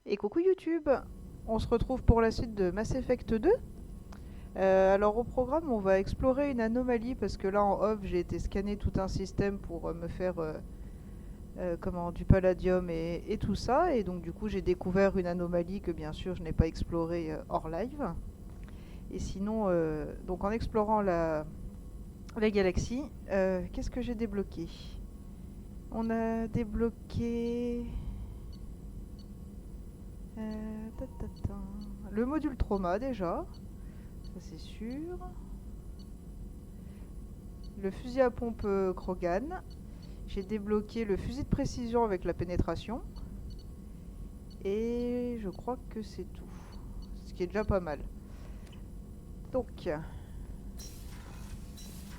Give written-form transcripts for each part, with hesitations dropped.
Et coucou YouTube, on se retrouve pour la suite de Mass Effect 2. Alors au programme, on va explorer une anomalie parce que là en off, j'ai été scanner tout un système pour me faire du palladium et tout ça. Et donc du coup, j'ai découvert une anomalie que bien sûr je n'ai pas explorée hors live. Et sinon, donc en explorant la galaxie, qu'est-ce que j'ai débloqué? On a débloqué le module trauma déjà. Ça c'est sûr. Le fusil à pompe Krogan. J'ai débloqué le fusil de précision avec la pénétration. Et je crois que c'est tout. Ce qui est déjà pas mal. Donc,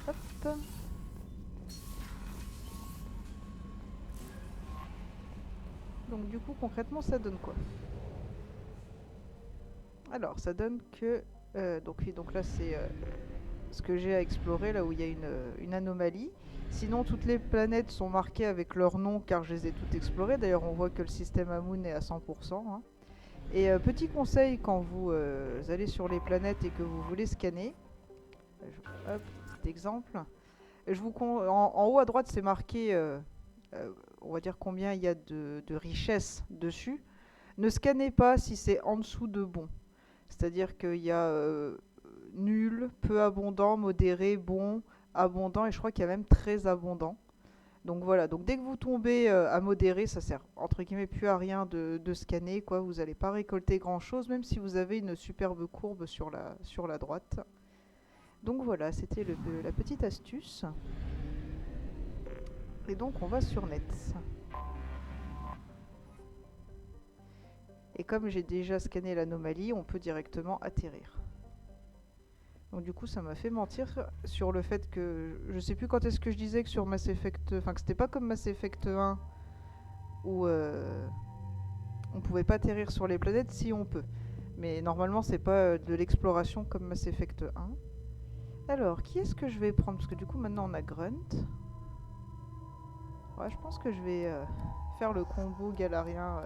hop. Donc du coup, concrètement, ça donne quoi? Alors, ça donne que... donc oui, donc là c'est ce que j'ai à explorer, là où il y a une anomalie. Sinon, toutes les planètes sont marquées avec leur nom car je les ai toutes explorées. D'ailleurs, on voit que le système Amun est à 100%, hein. Et petit conseil quand vous allez sur les planètes et que vous voulez scanner, hop, petit exemple. En haut à droite, c'est marqué, on va dire combien il y a de richesses dessus. Ne scannez pas si c'est en dessous de bon. C'est-à-dire qu'il y a nul, peu abondant, modéré, bon, abondant et je crois qu'il y a même très abondant. Donc voilà, donc dès que vous tombez à modéré, ça sert entre guillemets plus à rien de scanner, quoi. Vous n'allez pas récolter grand chose, même si vous avez une superbe courbe sur la droite. Donc voilà, c'était la petite astuce. Et donc on va sur Net. Et comme j'ai déjà scanné l'anomalie, on peut directement atterrir. Donc du coup ça m'a fait mentir sur le fait que je sais plus quand est-ce que je disais que sur Mass Effect, enfin que c'était pas comme Mass Effect 1 où on pouvait pas atterrir sur les planètes. Si, on peut, mais normalement c'est pas de l'exploration comme Mass Effect 1. Alors qui est-ce que je vais prendre, parce que du coup maintenant on a Grunt. Ouais, je pense que je vais faire le combo Galarien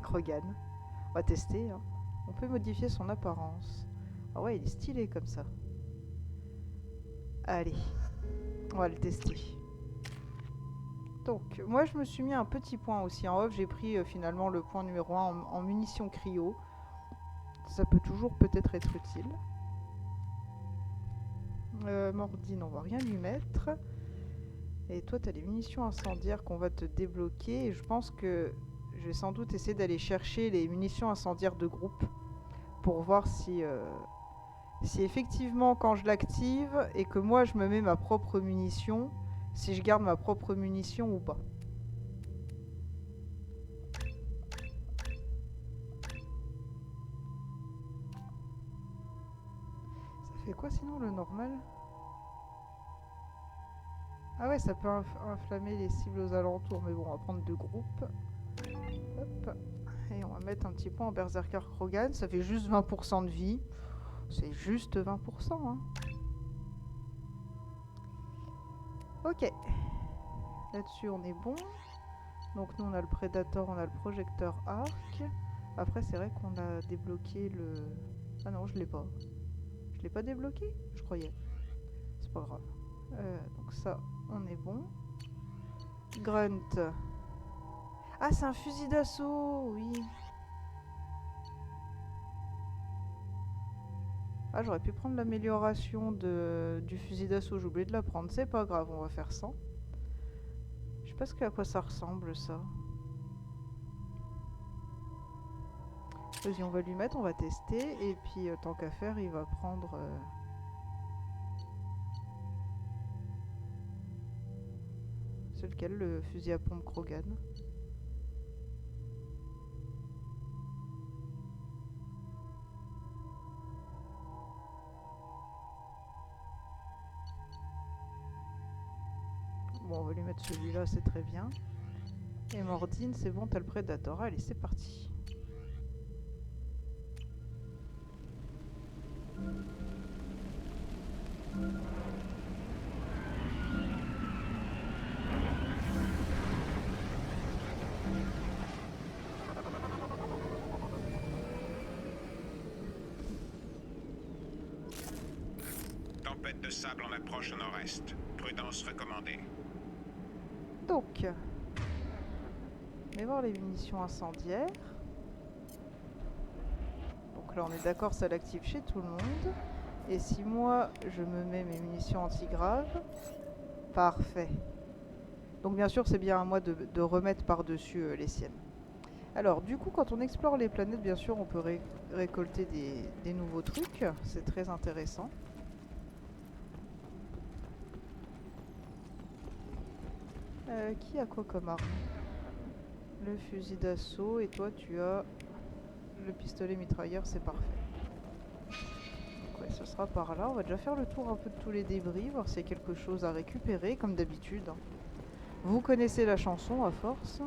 Krogan. On va tester, hein. On peut modifier son apparence. Ah ouais, il est stylé comme ça. Allez, on va le tester. Donc, moi je me suis mis un petit point aussi en off. J'ai pris finalement le point numéro 1 en munitions cryo. Ça peut toujours peut-être être utile. Mordine, on va rien lui mettre. Et toi, tu as les munitions incendiaires qu'on va te débloquer. Et je pense que je vais sans doute essayer d'aller chercher les munitions incendiaires de groupe pour voir si effectivement quand je l'active et que moi je me mets ma propre munition, si je garde ma propre munition ou pas. Ça fait quoi sinon le normal? Ah ouais, ça peut inflammer les cibles aux alentours, mais bon, on va prendre deux groupes. Hop. Et on va mettre un petit point en Berserker Krogan, ça fait juste 20% de vie. C'est juste 20%, hein. Ok. Là-dessus, on est bon. Donc nous, on a le Predator, on a le projecteur arc. Après, c'est vrai qu'on a débloqué le... Ah non, je l'ai pas. Je l'ai pas débloqué, je croyais. C'est pas grave. Donc ça, on est bon. Grunt. Ah, c'est un fusil d'assaut, oui. Ah, j'aurais pu prendre l'amélioration du fusil d'assaut, j'ai oublié de la prendre. C'est pas grave, on va faire 100. Je sais pas à quoi ça ressemble, ça. Vas-y, on va lui mettre, on va tester. Et puis, tant qu'à faire, il va prendre... c'est lequel, le fusil à pompe Krogan? Bon, on va lui mettre celui-là, c'est très bien. Et Mordine, c'est bon, t'as le Predator. Allez, c'est parti. tempête de sable en approche au nord-est. Prudence recommandée. Donc, on va voir les munitions incendiaires. Donc là, on est d'accord, ça l'active chez tout le monde. Et si moi, je me mets mes munitions anti-graves, parfait. Donc bien sûr, c'est bien à moi de remettre par-dessus les siennes. Alors, du coup, quand on explore les planètes, bien sûr, on peut récolter des nouveaux trucs. C'est très intéressant. Qui a quoi comme arme? Le fusil d'assaut, et toi, tu as le pistolet mitrailleur, c'est parfait. Donc ouais, ce sera par là. On va déjà faire le tour un peu de tous les débris, voir s'il y a quelque chose à récupérer, comme d'habitude. Vous connaissez la chanson, à force.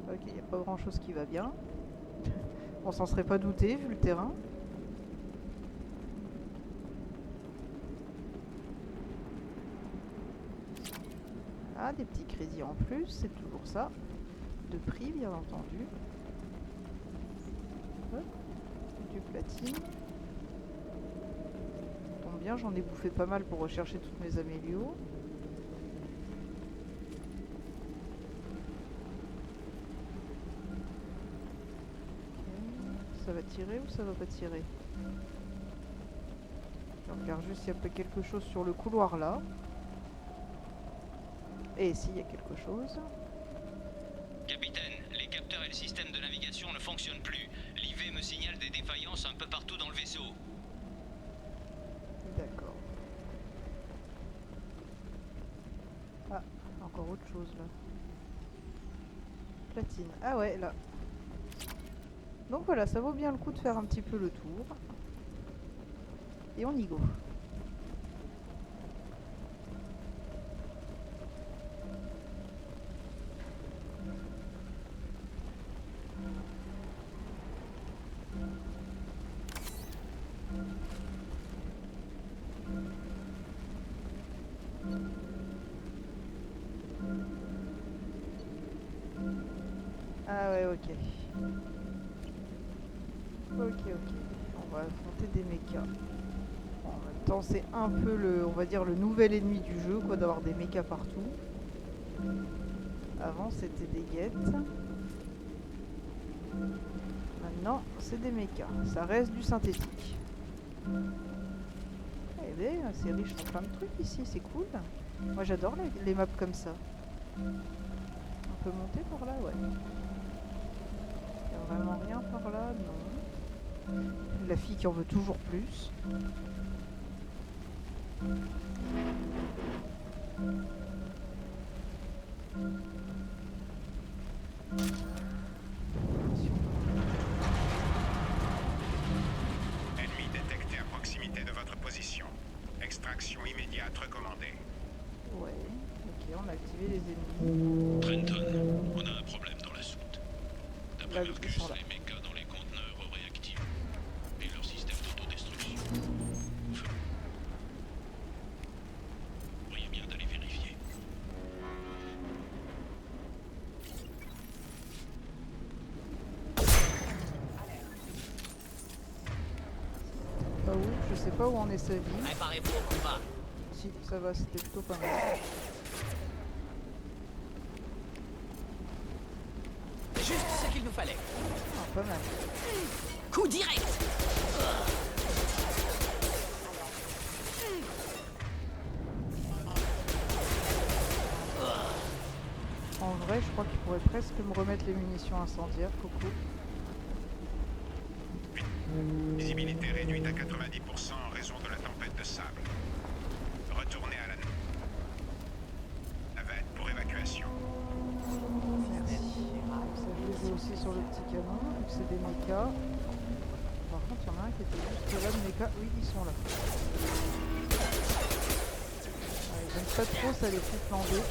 Ok, il n'y a pas grand chose qui va bien. On s'en serait pas douté vu le terrain. Ah, des petits crédits en plus, c'est toujours ça. De prix, bien entendu. Hop, du platine. Tombe bien, j'en ai bouffé pas mal pour rechercher toutes mes amélios. Ça va tirer ou ça va pas tirer? Je regarde juste s'il y a pas quelque chose sur le couloir là. Et s'il y a quelque chose. Capitaine, les capteurs et le système de navigation ne fonctionnent plus. L'IV me signale des défaillances un peu partout dans le vaisseau. D'accord. Ah, encore autre chose là. Platine. Ah ouais, là. Donc voilà, ça vaut bien le coup de faire un petit peu le tour. Et on y go. Ah ouais, ok. Ok. On va affronter des mechas. En même temps, c'est un peu le, on va dire, le nouvel ennemi du jeu, quoi, d'avoir des mechas partout. Avant, c'était des guettes. Maintenant, c'est des mechas. Ça reste du synthétique. Eh bien, c'est riche en plein de trucs ici, c'est cool. Moi, j'adore les maps comme ça. On peut monter par là, ouais. Il n'y a vraiment rien par là, non. La fille qui en veut toujours plus. Ennemi détecté à proximité de votre position. Extraction immédiate recommandée. Ouais, ok, on a activé les ennemis. Trenton, on a un problème dans la soute. Là, D'après ils Marcus, sont là. les mechas dans les conteneurs réactivent. Et leur système d'autodestruction. Feu. Vous pourriez bien d'aller vérifier. Pas où, je sais pas où en est sa vie. Préparez-vous au combat. Si, ça va, c'était plutôt pas mal. Juste ce qu'il nous fallait. Ah, pas mal. Coup direct. En vrai, je crois qu'il pourrait presque me remettre les munitions incendiaires, coucou. Visibilité réduite à 90% en raison de la tempête de sable. Retournez à la navette pour évacuation. Merci. Ça, je les ai aussi sur le petit canon, vu que c'est des mechas. Par contre, il y en a un qui était juste là de mecha. Oui, ils sont là. Ouais, j'aime pas trop, ça les fait flamber.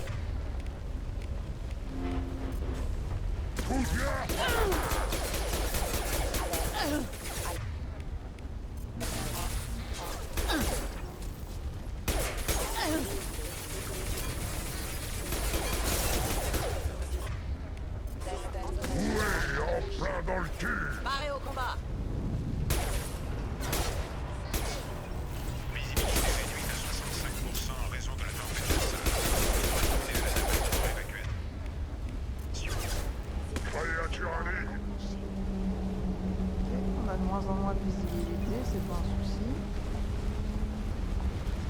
Visibilité, c'est pas un souci.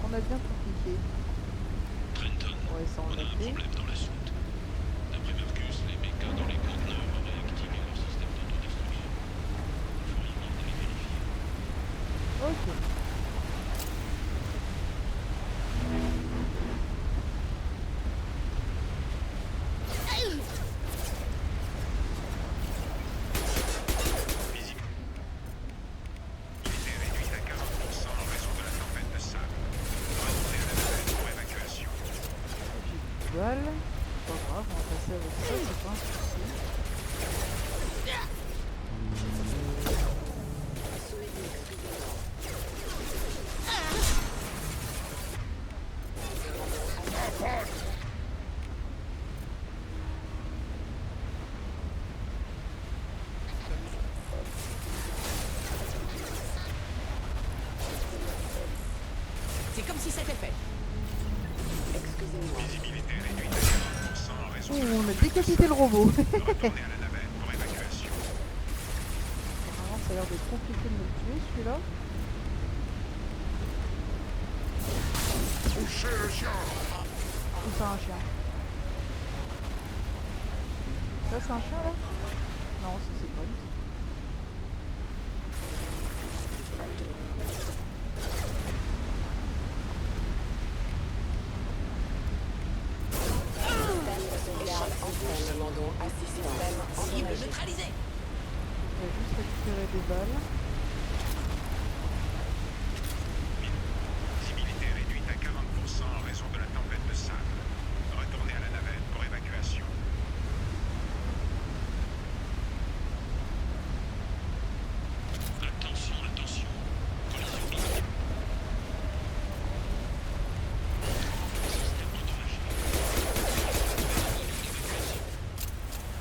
On a bien tout cliqué. Trenton, Ouais, ça on on a l'a un fait. problème dans la soute. D'après Marcus, les mécas dans les conteneurs auraient activé leur système d'autodestruction. Il faut rien d'aller vérifier. Ok. Visibilité réduite à 40% en raison de la tempête de sable. Retournez à la navette pour évacuation. J'ai plus de balles. Pas grave, on va passer avec ça, c'est pas un souci. C'est comme si c'était fait. Visibilité réduite à 40% en raison de la Ouh, on a décapité le robot. Retournez à la navette pour évacuation. Apparemment, ça a l'air d'être compliqué de me le tuer celui-là. Touchez le chien. Ou c'est un chien? Ça, c'est un chien là? Non, ça c'est pas. Cible neutralisée. On va juste récupérer des balles. Visibilité réduite à 40% en raison de la tempête de sable. Retournez à la navette pour évacuation. Attention, attention. Collision imminente. Système endommagé. Évacuation.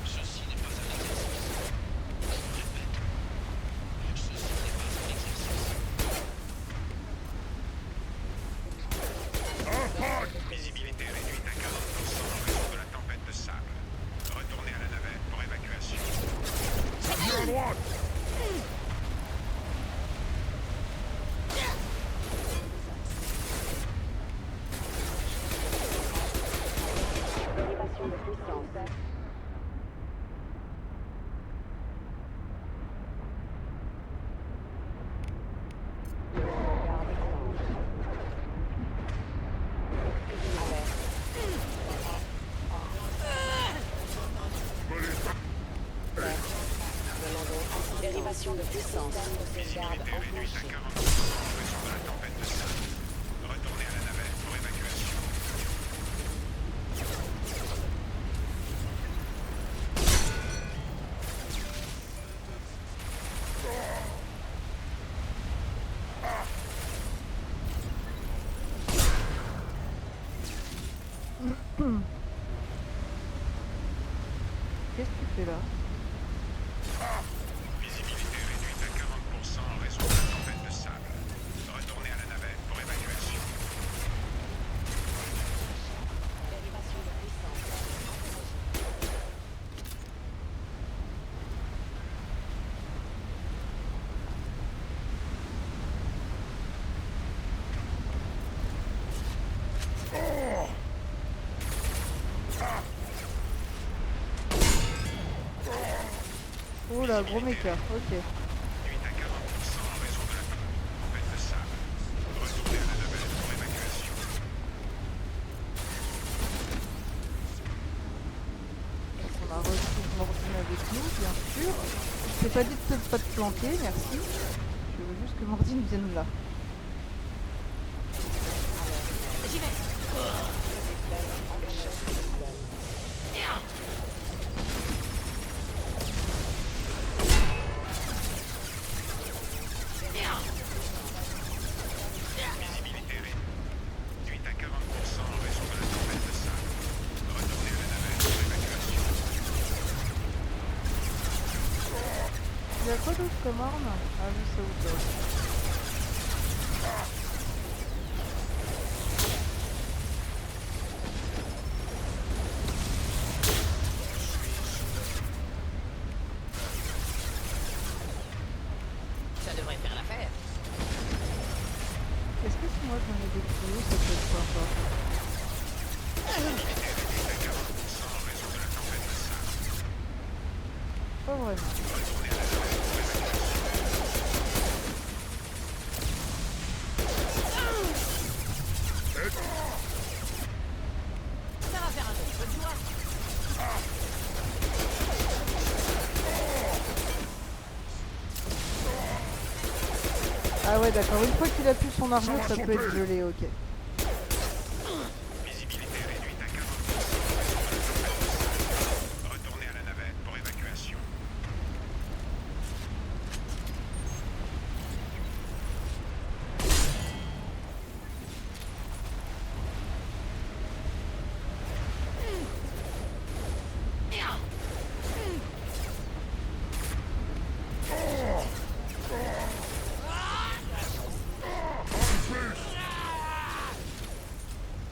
Ceci n'est pas un exercice. Répète. Ceci n'est pas un exercice. Visibilité réduite à 40% en raison de la tempête de sable. Retournez à la navette pour évacuation. Ça vient à droite. Dérivation de puissance. Visibilité réduite à 40% en raison de la tempête de sable. Retournez à la navette pour évacuation. Qu'est-ce que tu fais là? Visibilité réduite à 40% en raison de la tempête de sable. Retournez à la navette pour évacuation. Oh là, gros méca, ok. Réduite à 40% en raison de la tempête de sable. Retournez à la navette pour évacuation. Donc on a reçu Mordine avec nous, bien sûr. Je t'ai pas dit de pas te planter, merci. Je veux juste que Mordine vienne là. J'y vais. Visibilité réduite à 40% en raison de la tempête de sable. Retournez à la navette pour évacuation. Il y a quoi d'autre comme arme? Ah oui, ça ou pas. Ça devrait faire moi j'en ai des tuyaux, ça peut être sympa. Visibilité réduite à 40% en raison de la tempête de sable. Pas vraiment. Retournez à la navette pour évacuation. Ça va faire un peu de joie. Ah ouais d'accord, une fois qu'il a plus son armure, ça peut être gelé, ok. Visibilité réduite à 40% en raison de la tempête de sable. Retournez à la navette pour évacuation.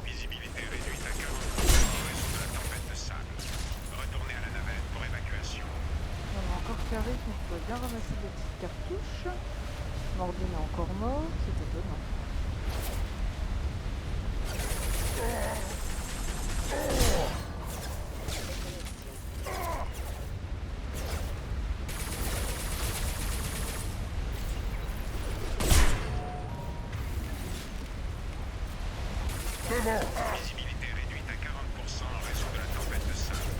Visibilité réduite à 40% en raison de la tempête de sable. Retournez à la navette pour évacuation. On a encore carré, donc on peut bien ramasser des petites cartouches. Mordine est encore mort, c'est étonnant. Visibilité réduite à 40% en raison de la tempête de sable.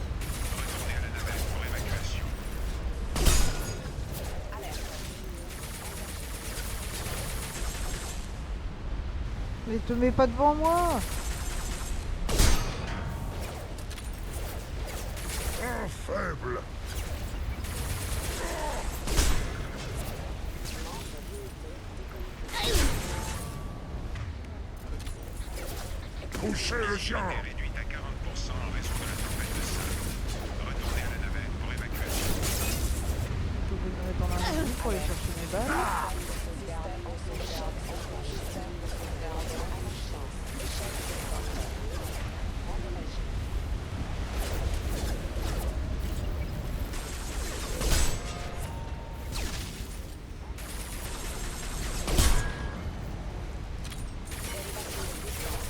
Retournez à la navette pour évacuation. Mais te mets pas devant moi! Un faible. Touchez le chien. Visibilité réduite à 40% en raison de la tempête de sable. Retournez à la navette pour évacuation. Je vais me mettre dans l'invisible pour aller chercher mes balles.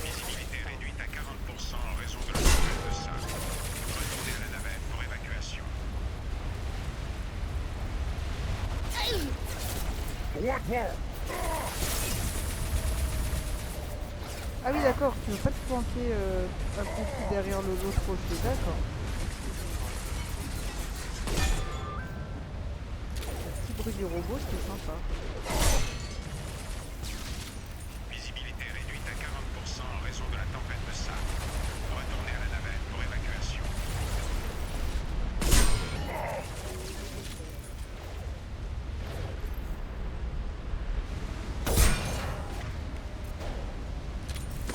Visibilité réduite à 40% en raison de la tempête de sable. Retournez à la navette pour évacuation. Droitement. Ah oui d'accord, tu veux pas te planquer un coup derrière l'autre rocher, d'accord. Le petit bruit du robot, c'était sympa. Visibilité réduite à 40% en raison de la tempête de sable. Retournez à la navette pour évacuation.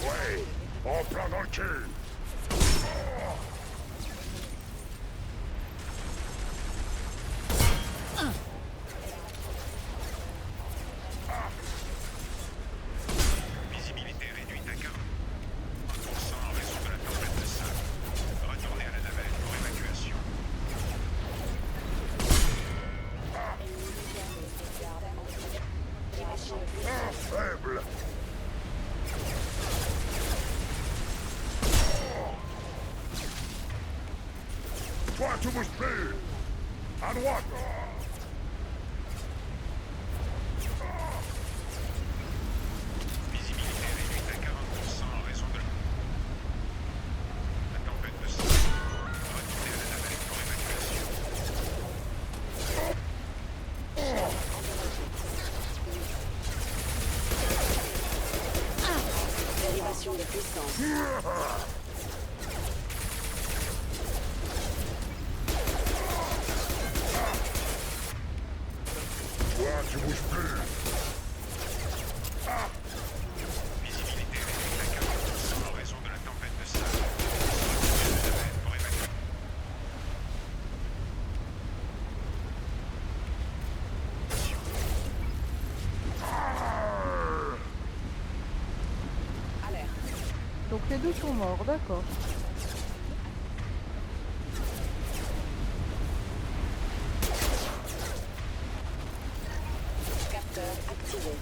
Oui. En plein dans le cul. Visibilité réduite à 40% en raison de la tempête de sable. Retournez à la navette pour évacuation. Un faible. Toi, tu bouges plus. À droite. Visibilité réduite à 40% en raison de la tempête de sable. Retournez à la navette pour évacuation. Dérivation de puissance. Toi, tu bouges plus. Visibilité réduite à 40% en raison de la tempête de sable. Retournez à la navette pour évacuation. Donc les deux sont morts, d'accord. Capteur activé.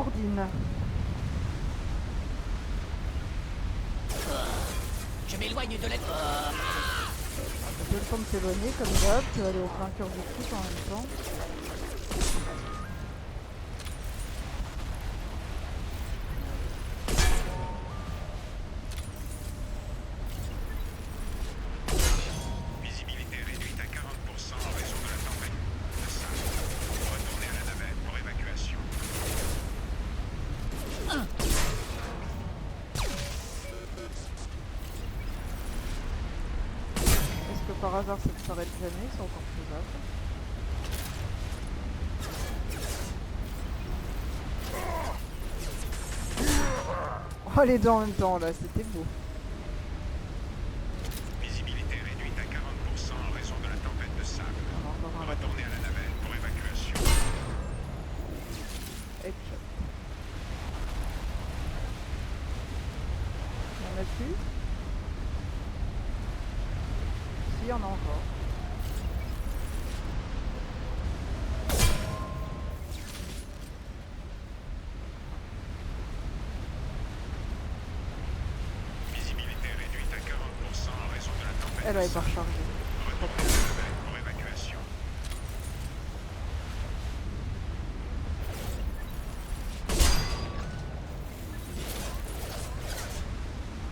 Mordine. Je m'éloigne de la... T'as pas le temps de s'éloigner comme d'hab, tu vas aller au plein cœur du truc en même temps. Visibilité réduite à 40% en raison de la tempête de sable. Retournez à la navette pour évacuation. Est-ce que par hasard ça ne s'arrête jamais? C'est encore faisable. Oh les dents en même temps là, c'était beau. Visibilité réduite à 40% en raison de la tempête de sable. On a encore un raton. Retournez à la navette pour évacuation. Headshot. Il y en a plus? Si, il y en a encore. Visibilité réduite à 40% en raison de la tempête Elle de va être sable. rechargée. Retournez à la navette pour évacuation.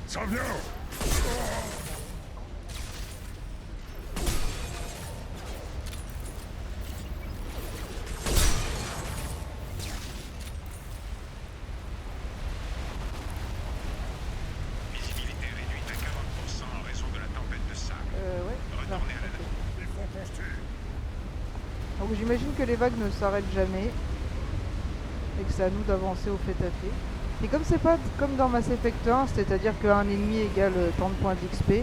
Ça vient! Visibilité réduite à 40% en raison de la tempête de sable. Ouais. Là, Retournez à la ok. navette. Ils font poster! Donc j'imagine que les vagues ne s'arrêtent jamais et que c'est à nous d'avancer au fait à fait. Et comme c'est pas comme dans Mass Effect 1, c'est-à-dire qu'un ennemi égale tant de points d'XP,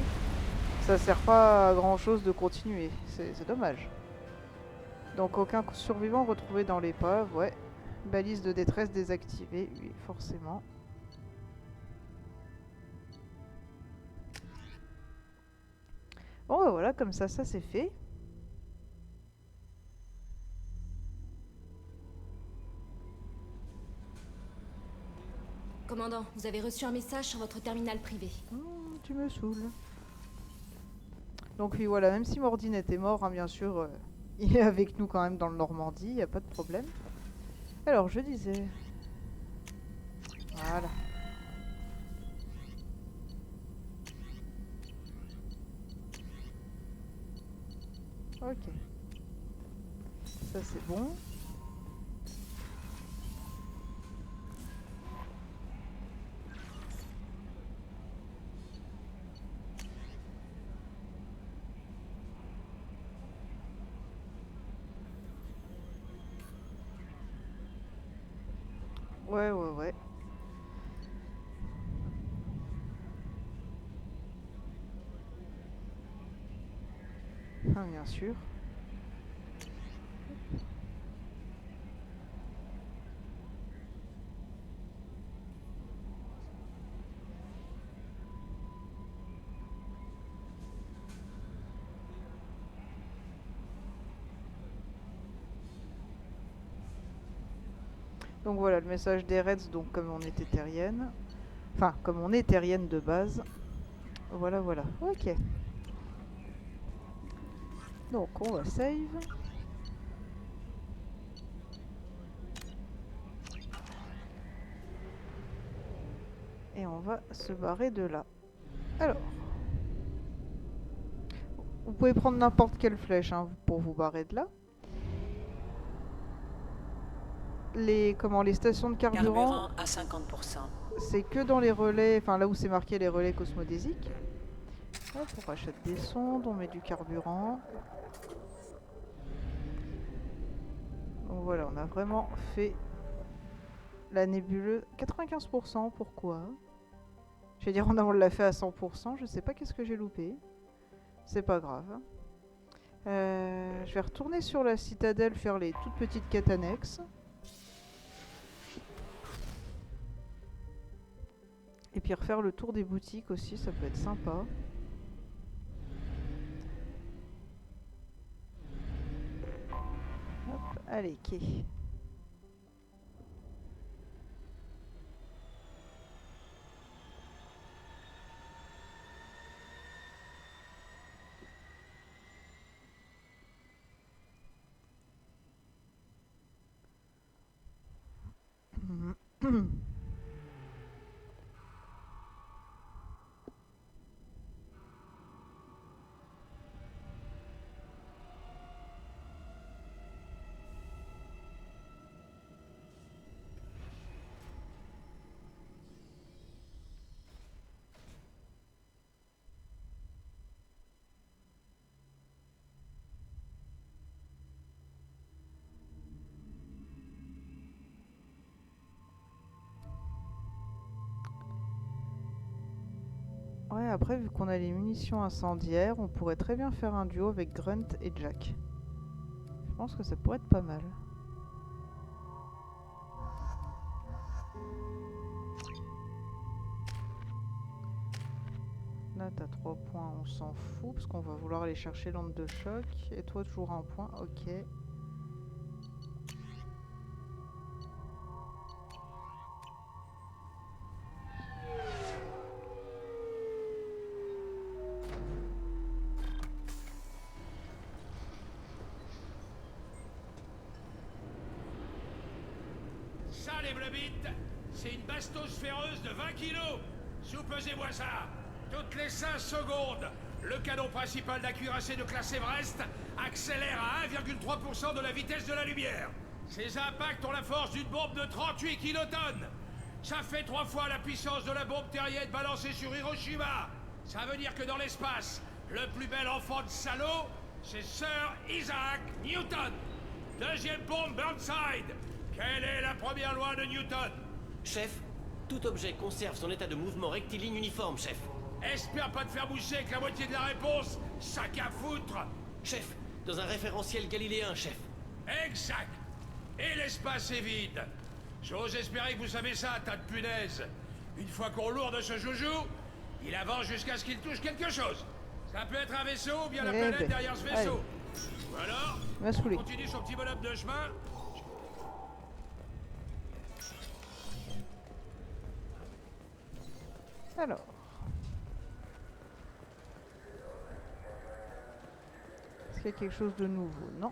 ça sert pas à grand chose de continuer, c'est dommage. Donc aucun survivant retrouvé dans l'épave, ouais. Balise de détresse désactivée, oui, forcément. Bon bah voilà, comme ça c'est fait. Commandant, vous avez reçu un message sur votre terminal privé. Tu me saoules. Donc oui, voilà, même si Mordine était mort, hein, bien sûr, il est avec nous quand même dans le Normandie, y a pas de problème. Alors, je disais... Voilà. Ok. Ça c'est bon. Ouais. Ah, bien sûr. Donc voilà, le message des Reds, donc comme on était terrienne. Enfin, comme on est terrienne de base. Voilà. Ok. Donc on va save. Et on va se barrer de là. Alors. Vous pouvez prendre n'importe quelle flèche hein, pour vous barrer de là. Les stations de carburant, Carburant à 50%. c'est que dans les relais, enfin là où c'est marqué les relais cosmodésiques. Hop, on rachète des sondes, on met du carburant. Donc voilà, on a vraiment fait la nébuleuse. 95%, pourquoi? Je vais dire on l'a fait à 100%, je sais pas qu'est-ce que j'ai loupé. C'est pas grave. Je vais retourner sur la citadelle faire les toutes petites quêtes annexes. Et puis refaire le tour des boutiques aussi, ça peut être sympa. Hop, allez, quai. Ouais, après, vu qu'on a les munitions incendiaires, on pourrait très bien faire un duo avec Grunt et Jack. Je pense que ça pourrait être pas mal. Là, t'as 3 points, on s'en fout, parce qu'on va vouloir aller chercher l'onde de choc. Et toi, toujours un point, ok. Ça, les blebites, c'est une bastos féroce de 20 kilos. Soupesez-moi ça. Toutes les 5 secondes, le canon principal d'un cuirassé de classe Everest accélère à 1,3% de la vitesse de la lumière. Ces impacts ont la force d'une bombe de 38 kilotonnes. Ça fait 3 fois la puissance de la bombe terrienne balancée sur Hiroshima. Ça veut dire que dans l'espace, le plus bel enfant de salaud, c'est Sir Isaac Newton. Deuxième bombe Burnside. Quelle est la première loi de Newton? Chef, tout objet conserve son état de mouvement rectiligne uniforme, chef. Espère pas te faire boucher avec la moitié de la réponse, sac à foutre. Chef, dans un référentiel galiléen, chef. Exact. Et l'espace est vide. J'ose espérer que vous savez ça, tas de punaises. Une fois qu'on lourde ce joujou, il avance jusqu'à ce qu'il touche quelque chose. Ça peut être un vaisseau ou bien la Eh planète ben, derrière ce vaisseau. allez. Ou alors, Il va saouler. on continue son petit bonhomme de chemin. Alors. Est-ce qu'il y a quelque chose de nouveau? Non.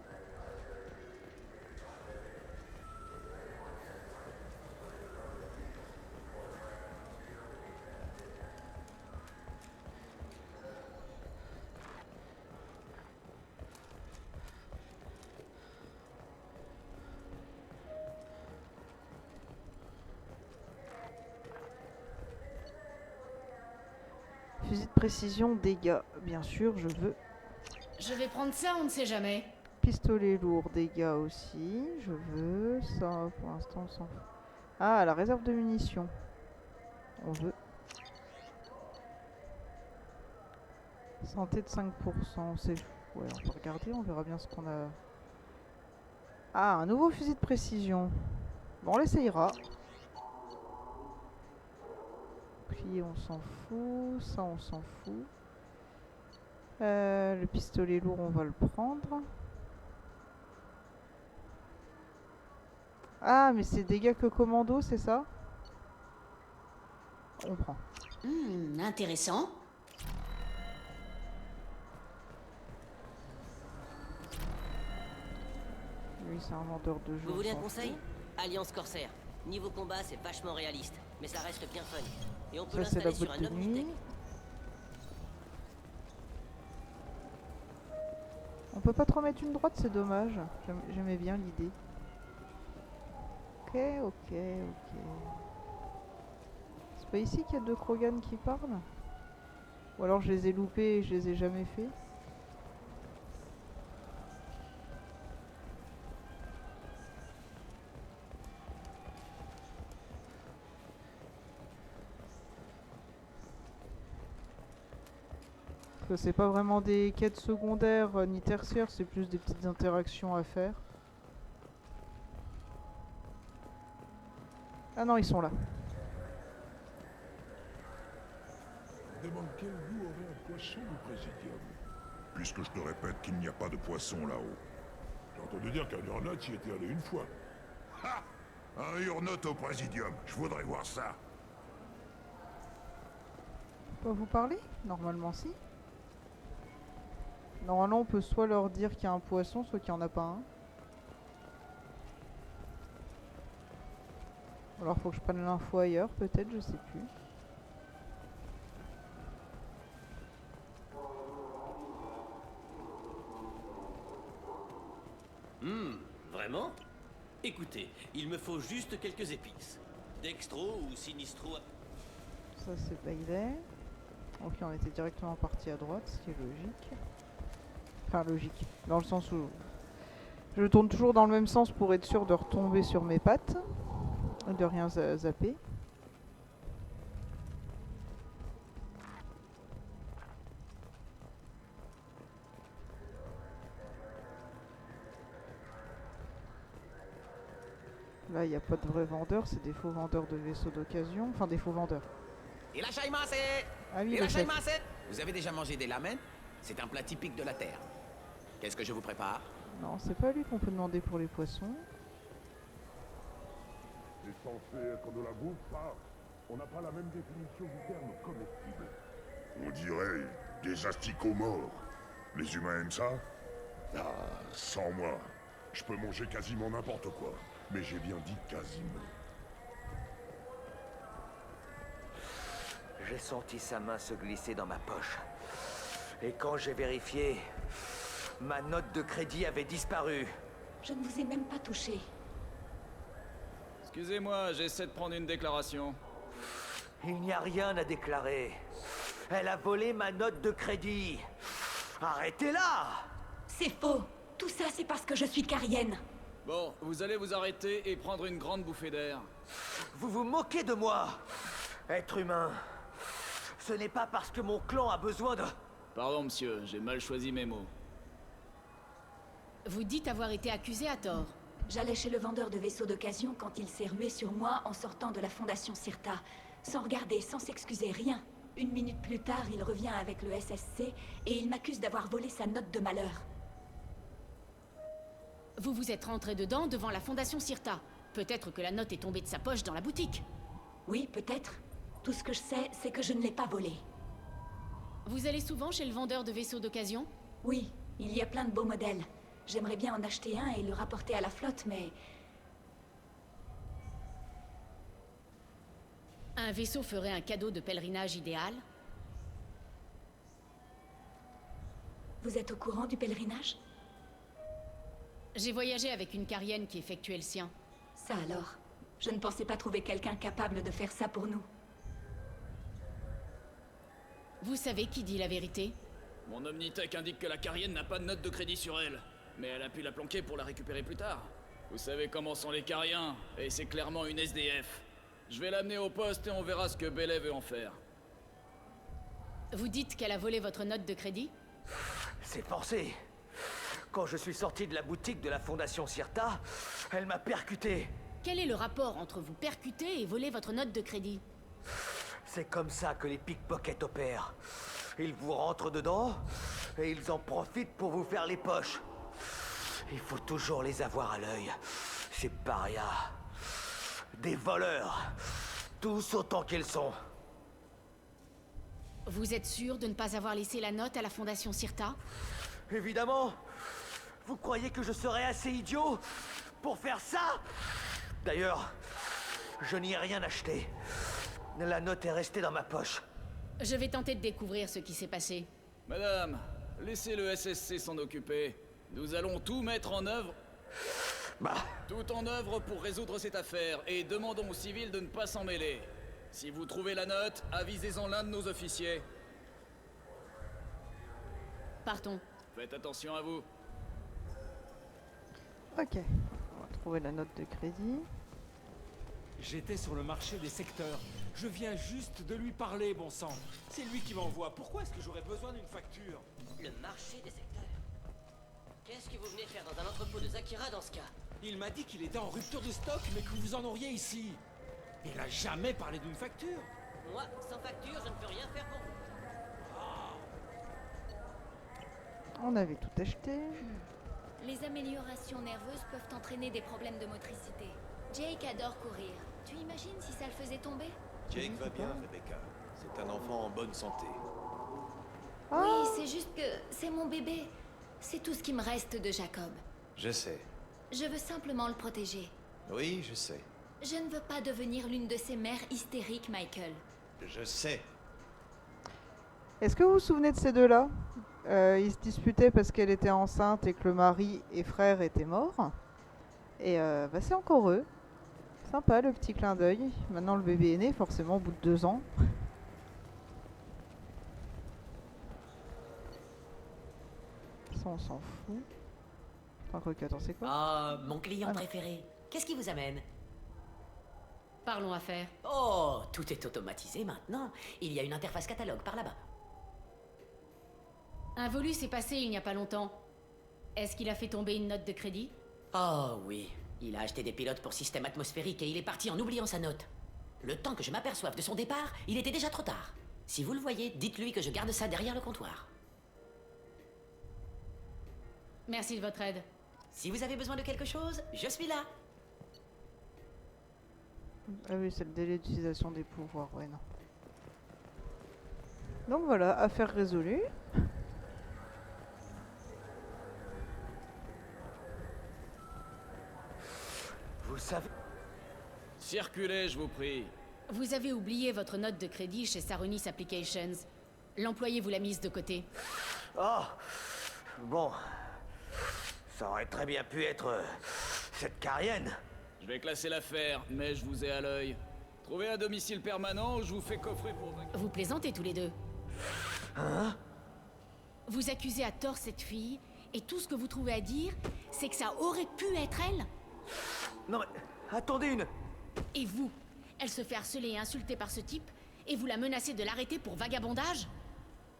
Fusil de précision, dégâts. Bien sûr, je veux. Je vais prendre ça, on ne sait jamais. Pistolet lourd, dégâts aussi. Je veux. Ça, pour l'instant, on s'en fout. Ah, la réserve de munitions. On veut. Santé de 5%. C'est. Ouais, on peut regarder, on verra bien ce qu'on a. Ah, un nouveau fusil de précision. Bon, on l'essayera. Puis on s'en fout. Ça, on s'en fout. Le pistolet lourd, on va le prendre. Ah, mais c'est dégâts que commando, c'est ça? On prend. Intéressant. Lui, c'est un vendeur de jeux. Vous voulez on un s'en conseil? fout. Alliance Corsair. Niveau combat, c'est vachement réaliste, mais ça reste bien fun. Et on peut Ça, c'est la l'installer sur boîte un de Omnitech. nuit. On peut pas trop mettre une droite, c'est dommage. J'aimais bien l'idée. Ok, ok, ok. C'est pas ici qu'il y a deux Krogan qui parlent? Ou alors je les ai loupés et je les ai jamais fait? Parce que c'est pas vraiment des quêtes secondaires ni tertiaires, c'est plus des petites interactions à faire. Ah non, ils sont là. Je me demande quel goût aurait un poisson du Présidium. Puisque je te répète qu'il n'y a pas de poisson là-haut. J'ai entendu dire qu'un Urnaut y était allé une fois. Ha! Un Urnaut au Présidium, je voudrais voir ça. Je peux vous parler? Normalement si. Normalement on peut soit leur dire qu'il y a un poisson, soit qu'il n'y en a pas un. Alors faut que je prenne l'info ailleurs, peut-être, je sais plus. Vraiment? Écoutez, il me faut juste quelques épices. Dextro ou Sinistro. Ça c'est Bailey. Ok, on était directement parti à droite, ce qui est logique. Enfin logique, dans le sens où je tourne toujours dans le même sens pour être sûr de retomber sur mes pattes et de rien zapper. Là, il n'y a pas de vrais vendeurs, c'est des faux vendeurs de vaisseaux d'occasion. Enfin, des faux vendeurs. Ah oui, le chef. Vous avez déjà mangé des lamens? C'est un plat typique de la Terre. Qu'est-ce que je vous prépare? Non, c'est pas lui qu'on peut demander pour les poissons. C'est censé être de la bouffe, ça. On n'a pas la même définition du terme comestible. On dirait des asticots morts. Les humains aiment ça? Ah, sans moi. Je peux manger quasiment n'importe quoi. Mais j'ai bien dit quasiment. J'ai senti sa main se glisser dans ma poche. Et quand j'ai vérifié, ma note de crédit avait disparu. Je ne vous ai même pas touché. Excusez-moi, j'essaie de prendre une déclaration. Il n'y a rien à déclarer. Elle a volé ma note de crédit. Arrêtez-la! C'est faux. Tout ça, c'est parce que je suis carienne. Bon, vous allez vous arrêter et prendre une grande bouffée d'air. Vous vous moquez de moi, être humain. Ce n'est pas parce que mon clan a besoin de... Pardon, monsieur, j'ai mal choisi mes mots. Vous dites avoir été accusé à tort. J'allais chez le vendeur de vaisseaux d'occasion quand il s'est rué sur moi en sortant de la Fondation Sirta. Sans regarder, sans s'excuser, rien. 1 minute plus tard, il revient avec le SSC et il m'accuse d'avoir volé sa note de malheur. Vous vous êtes rentré dedans devant la Fondation Sirta. Peut-être que la note est tombée de sa poche dans la boutique. Oui, peut-être. Tout ce que je sais, c'est que je ne l'ai pas volé. Vous allez souvent chez le vendeur de vaisseaux d'occasion? Oui, il y a plein de beaux modèles. J'aimerais bien en acheter un et le rapporter à la flotte, mais... Un vaisseau ferait un cadeau de pèlerinage idéal? Vous êtes au courant du pèlerinage? J'ai voyagé avec une carienne qui effectuait le sien. Ça alors. Je ne pensais pas trouver quelqu'un capable de faire ça pour nous. Vous savez qui dit la vérité? Mon Omnitech indique que la carienne n'a pas de note de crédit sur elle. Mais elle a pu la planquer pour la récupérer plus tard. Vous savez comment sont les cariens, et c'est clairement une SDF. Je vais l'amener au poste et on verra ce que Bailey veut en faire. Vous dites qu'elle a volé votre note de crédit? C'est forcé. Quand je suis sorti de la boutique de la Fondation Sirta, elle m'a percuté. Quel est le rapport entre vous percuter et voler votre note de crédit? C'est comme ça que les pickpockets opèrent. Ils vous rentrent dedans, et ils en profitent pour vous faire les poches. Il faut toujours les avoir à l'œil. Ces parias. Des voleurs. Tous autant qu'ils sont. Vous êtes sûr de ne pas avoir laissé la note à la Fondation Sirta? Évidemment. Vous croyez que je serais assez idiot pour faire ça? D'ailleurs, je n'y ai rien acheté. La note est restée dans ma poche. Je vais tenter de découvrir ce qui s'est passé. Madame, laissez le SSC s'en occuper. Nous allons tout mettre en œuvre. Tout en œuvre pour résoudre cette affaire, et demandons aux civils de ne pas s'en mêler. Si vous trouvez la note, avisez-en l'un de nos officiers. Partons. Faites attention à vous. Ok, on va trouver la note de crédit. J'étais sur le marché des secteurs. Je viens juste de lui parler, bon sang. C'est lui qui m'envoie. Pourquoi est-ce que j'aurais besoin d'une facture? Le marché des secteurs. Qu'est-ce que vous venez faire dans un entrepôt de Zakira dans ce cas? Il m'a dit qu'il était en rupture de stock, mais que vous en auriez ici. Il a jamais parlé d'une facture. Moi, sans facture, je ne peux rien faire pour vous. On avait tout acheté. Les améliorations nerveuses peuvent entraîner des problèmes de motricité. Jake adore courir. Tu imagines si ça le faisait tomber? Jake va bien, Rebecca. C'est un enfant en bonne santé. Oui, c'est juste que c'est mon bébé. C'est tout ce qui me reste de Jacob. Je sais. Je veux simplement le protéger. Oui, je sais. Je ne veux pas devenir l'une de ces mères hystériques, Michael. Je sais. Est-ce que vous vous souvenez de ces deux-là? Ils se disputaient parce qu'elle était enceinte et que le mari et frère étaient morts. Et bah, c'est encore eux. Sympa le petit clin d'œil. Maintenant le bébé est né, forcément au bout de 2 ans. Ça on s'en fout. Enfin quoi que, attends, c'est quoi? Ah, mon client Ah, non. préféré. Qu'est-ce qui vous amène? Parlons affaires. Oh, tout est automatisé maintenant. Il y a une interface catalogue par là-bas. Un Volus s'est passé il n'y a pas longtemps. Est-ce qu'il a fait tomber une note de crédit? Oh oui, il a acheté des pilotes pour système atmosphérique et il est parti en oubliant sa note. Le temps que je m'aperçoive de son départ, il était déjà trop tard. Si vous le voyez, dites-lui que je garde ça derrière le comptoir. Merci de votre aide. Si vous avez besoin de quelque chose, je suis là. Ah oui, c'est le délai d'utilisation des pouvoirs, ouais, non. Donc voilà, affaire résolue. Vous savez... Circulez, je vous prie. Vous avez oublié votre note de crédit chez Sarunis Applications. L'employé vous l'a mise de côté. Oh, bon. Ça aurait très bien pu être cette Carienne. Je vais classer l'affaire, mais je vous ai à l'œil. Trouvez un domicile permanent ou je vous fais coffrer pour... Vous plaisantez tous les deux. Hein? Vous accusez à tort cette fille, et tout ce que vous trouvez à dire, c'est que ça aurait pu être elle. Non mais, attendez une... Et vous? Elle se fait harceler et insulter par ce type, et vous la menacez de l'arrêter pour vagabondage?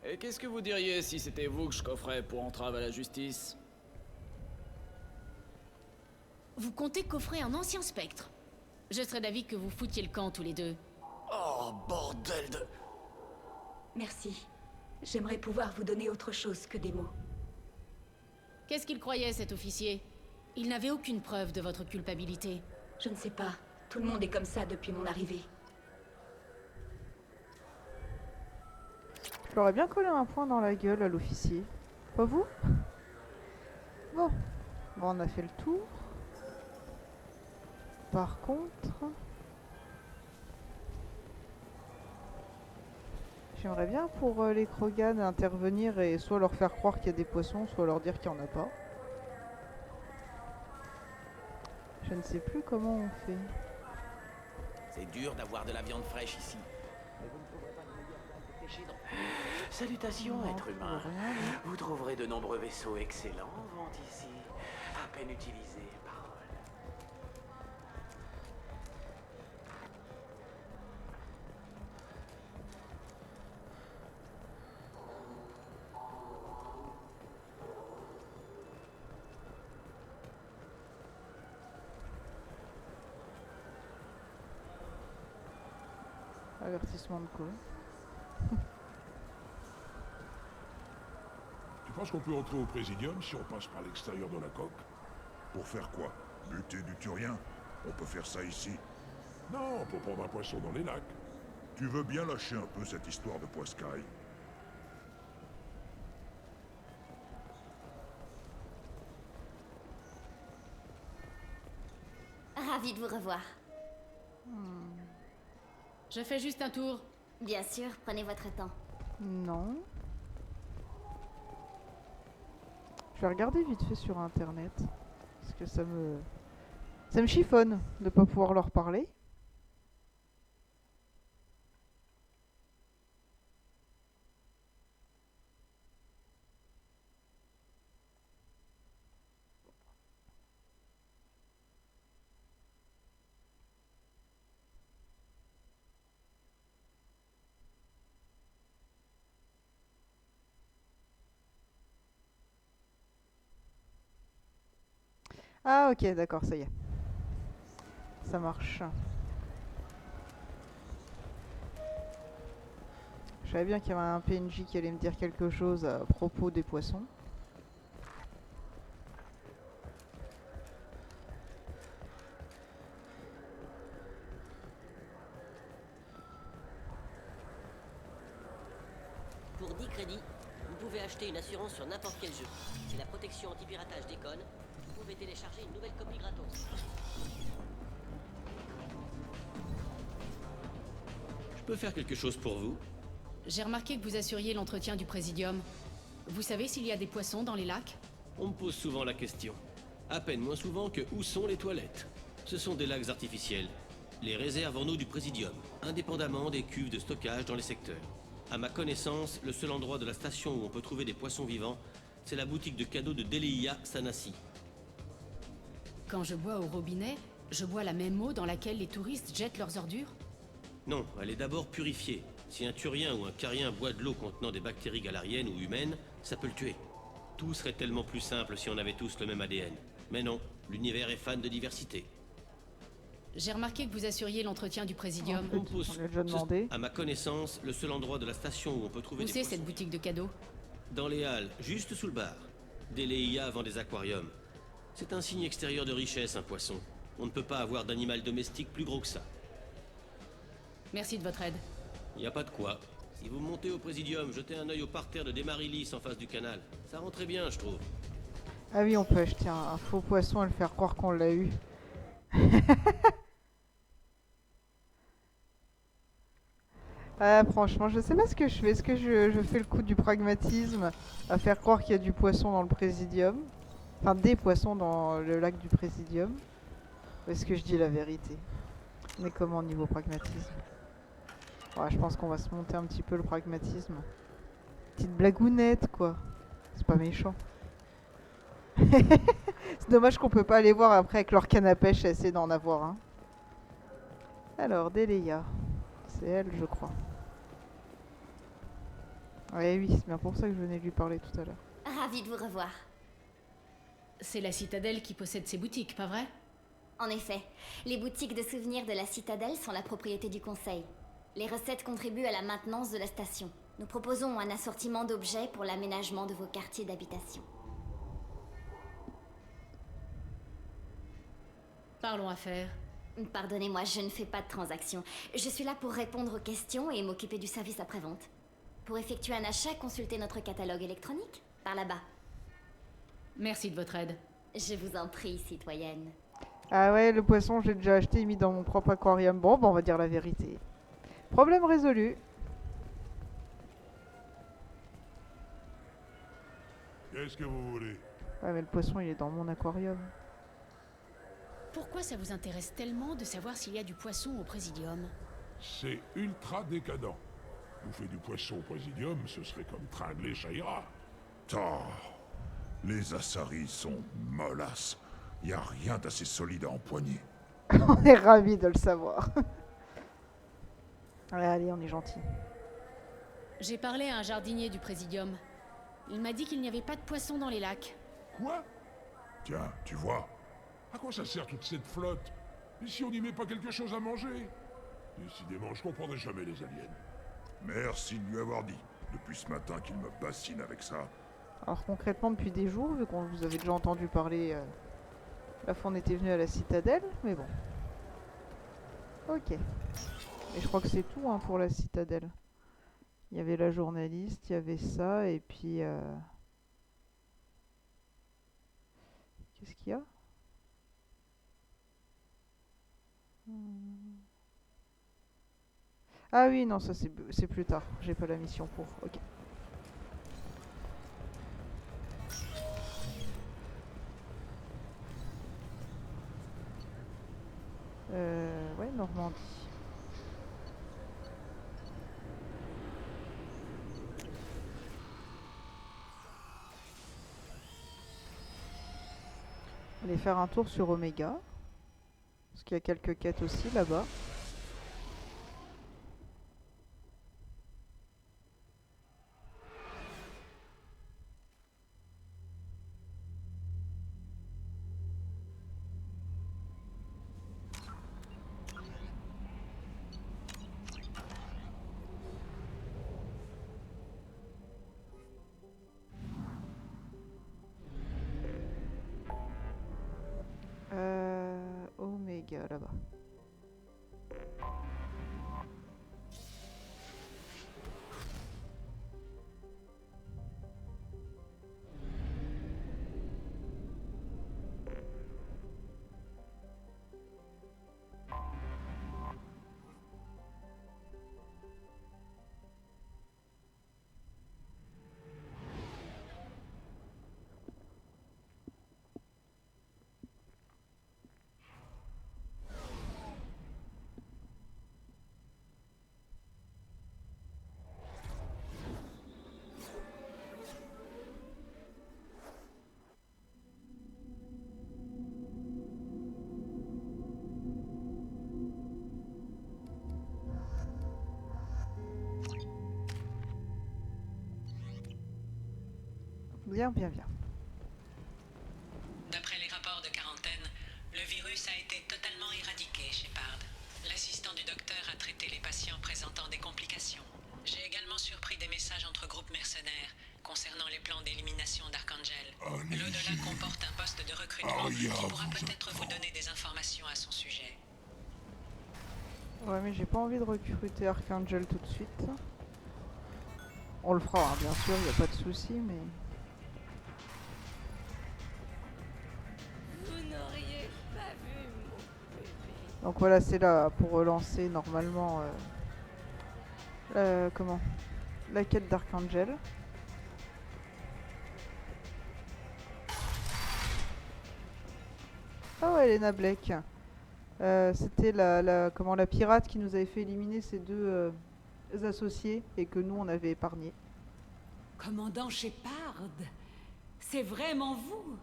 Et qu'est-ce que vous diriez si c'était vous que je coffrais pour entrave à la justice? Vous comptez coffrer un ancien spectre. Je serais d'avis que vous foutiez le camp tous les deux. Oh, bordel de... Merci. J'aimerais pouvoir vous donner autre chose que des mots. Qu'est-ce qu'il croyait, cet officier? Il n'avait aucune preuve de votre culpabilité. Je ne sais pas. Tout le monde est comme ça depuis mon arrivée. Je leur ai bien collé un point dans la gueule à l'officier. Pas vous? Bon. Bon, on a fait le tour. Par contre... J'aimerais bien pour les Krogan intervenir et soit leur faire croire qu'il y a des poissons, soit leur dire qu'il n'y en a pas. Je ne sais plus comment on fait. C'est dur d'avoir de la viande fraîche ici. Mais vous ne trouverez pas de meilleure place de pêcher dans... Salutations, Non, être humain. rien, mais- Vous trouverez de nombreux vaisseaux excellents en vente ici. À peine utilisés, parole. Avertissement de quoi? Tu penses qu'on peut entrer au Présidium si on passe par l'extérieur de la coque? Pour faire quoi? Buter du Turien? On peut faire ça ici. Non, pour prendre un poisson dans les lacs. Tu veux bien lâcher un peu cette histoire de poiscaille? Ravi de vous revoir. Je fais juste un tour. Bien sûr, prenez votre temps. Non. Je vais regarder vite fait sur internet. Parce que ça me chiffonne de pas pouvoir leur parler. Ah ok, d'accord, ça y est. Ça marche. Je savais bien qu'il y avait un PNJ qui allait me dire quelque chose à propos des poissons. Pour 10 crédits, vous pouvez acheter une assurance sur n'importe quel jeu. Si la protection anti-piratage déconne, vous pouvez télécharger une nouvelle copie gratos. peux faire quelque chose pour vous? J'ai remarqué que vous assuriez l'entretien du Présidium. Vous savez s'il y a des poissons dans les lacs? On me pose souvent la question. À peine moins souvent que où sont les toilettes. Ce sont des lacs artificiels. Les réserves en eau du Présidium, indépendamment des cuves de stockage dans les secteurs. À ma connaissance, le seul endroit de la station où on peut trouver des poissons vivants, c'est la boutique de cadeaux de Delia Sanasi. Quand je bois au robinet, je bois la même eau dans laquelle les touristes jettent leurs ordures? Non, elle est d'abord purifiée. Si un turien ou un carien boit de l'eau contenant des bactéries galariennes ou humaines, ça peut le tuer. Tout serait tellement plus simple si on avait tous le même ADN. Mais non, l'univers est fan de diversité. J'ai remarqué que vous assuriez l'entretien du Présidium. On l'a déjà demandé. À ma connaissance, le seul endroit de la station où on peut trouver Où des c'est poissons. cette boutique de cadeaux? Dans les halles, juste sous le bar. Delia vend des aquariums. C'est un signe extérieur de richesse, un poisson. On ne peut pas avoir d'animal domestique plus gros que ça. Merci de votre aide. Y a pas de quoi. Si vous montez au Présidium, jetez un œil au parterre de Desmarilis en face du canal. Ça rend très bien, je trouve. Ah oui, on peut acheter un faux poisson et le faire croire qu'on l'a eu. Ah, franchement, je sais pas ce que je fais. Est-ce que je fais le coup du pragmatisme à faire croire qu'il y a du poisson dans le Présidium? Enfin, des poissons dans le lac du Présidium? Ou est-ce que je dis la vérité? On est comment au niveau pragmatisme? Ouais, je pense qu'on va se monter un petit peu le pragmatisme. Petite blagounette, quoi. C'est pas méchant. C'est dommage qu'on peut pas aller voir après avec leur canne à pêche et essayer d'en avoir un. Alors, Delia. C'est elle, je crois. Ouais, oui, c'est bien pour ça que je venais lui parler tout à l'heure. Ravi de vous revoir. C'est la Citadelle qui possède ces boutiques, pas vrai? En effet, les boutiques de souvenirs de la Citadelle sont la propriété du Conseil. Les recettes contribuent à la maintenance de la station. Nous proposons un assortiment d'objets pour l'aménagement de vos quartiers d'habitation. Parlons affaires. Pardonnez-moi, je ne fais pas de transaction. Je suis là pour répondre aux questions et m'occuper du service après-vente. Pour effectuer un achat, consultez notre catalogue électronique, par là-bas. Merci de votre aide. Je vous en prie, citoyenne. Ah ouais, le poisson, j'ai déjà acheté et mis dans mon propre aquarium. Bon, bah on va dire la vérité. Problème résolu. Qu'est-ce que vous voulez? Ouais, mais le poisson, il est dans mon aquarium. Pourquoi ça vous intéresse tellement de savoir s'il y a du poisson au Présidium? C'est ultra décadent. Bouffer du poisson au Présidium, ce serait comme tringler Shaira. Oh, les Assaris sont mollasses. Y a rien d'assez solide à empoigner. On est ravis de le savoir. Allez, allez, on est gentil. J'ai parlé à un jardinier du Présidium. Il m'a dit qu'il n'y avait pas de poissons dans les lacs. Quoi? Tiens, tu vois. À quoi ça sert toute cette flotte? Et si on n'y met pas quelque chose à manger? Décidément, je comprendrai jamais les aliens. Merci de lui avoir dit, depuis ce matin qu'il me bassine avec ça. Alors concrètement, depuis des jours, vu qu'on vous avait déjà entendu parler, la fois on était venu à la Citadelle, mais bon. Ok. Et je crois que c'est tout hein, pour la Citadelle. Il y avait la journaliste, il y avait ça, et puis... Qu'est-ce qu'il y a? Ah oui, non, ça c'est plus tard. J'ai pas la mission pour. Ok. Ouais, Normandie. Aller faire un tour sur Omega. Parce qu'il y a quelques quêtes aussi là-bas. Omega là-bas. Bien, bien, bien. D'après les rapports de quarantaine, le virus a été totalement éradiqué, Shepard. L'assistant du docteur a traité les patients présentant des complications. J'ai également surpris des messages entre groupes mercenaires concernant les plans d'élimination d'Archangel. L'au-delà comporte un poste de recrutement qui pourra peut-être vous donner des informations à son sujet. Ouais, mais j'ai pas envie de recruter Archangel tout de suite. On le fera, hein, bien sûr, y a pas de souci, mais... Vous n'auriez pas vu mon bébé. Donc voilà, c'est là pour relancer normalement... comment la quête d'Archangel. Ah ouais, Elena Blake. C'était la pirate qui nous avait fait éliminer ces deux associés et que nous on avait épargné. Commandant Shepard, c'est vraiment vous.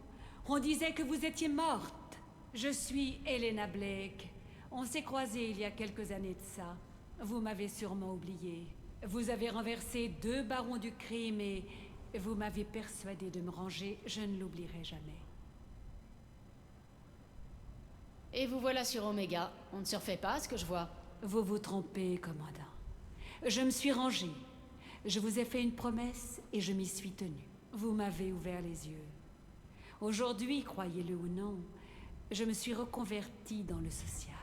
On disait que vous étiez morte. Je suis Elena Blake. On s'est croisés il y a quelques années de ça. Vous m'avez sûrement oublié. Vous avez renversé 2 barons du crime et vous m'avez persuadé de me ranger. Je ne l'oublierai jamais. Et vous voilà sur Omega. On ne se refait pas, ce que je vois. Vous vous trompez, commandant. Je me suis rangée. Je vous ai fait une promesse et je m'y suis tenue. Vous m'avez ouvert les yeux. Aujourd'hui, croyez-le ou non, je me suis reconvertie dans le social.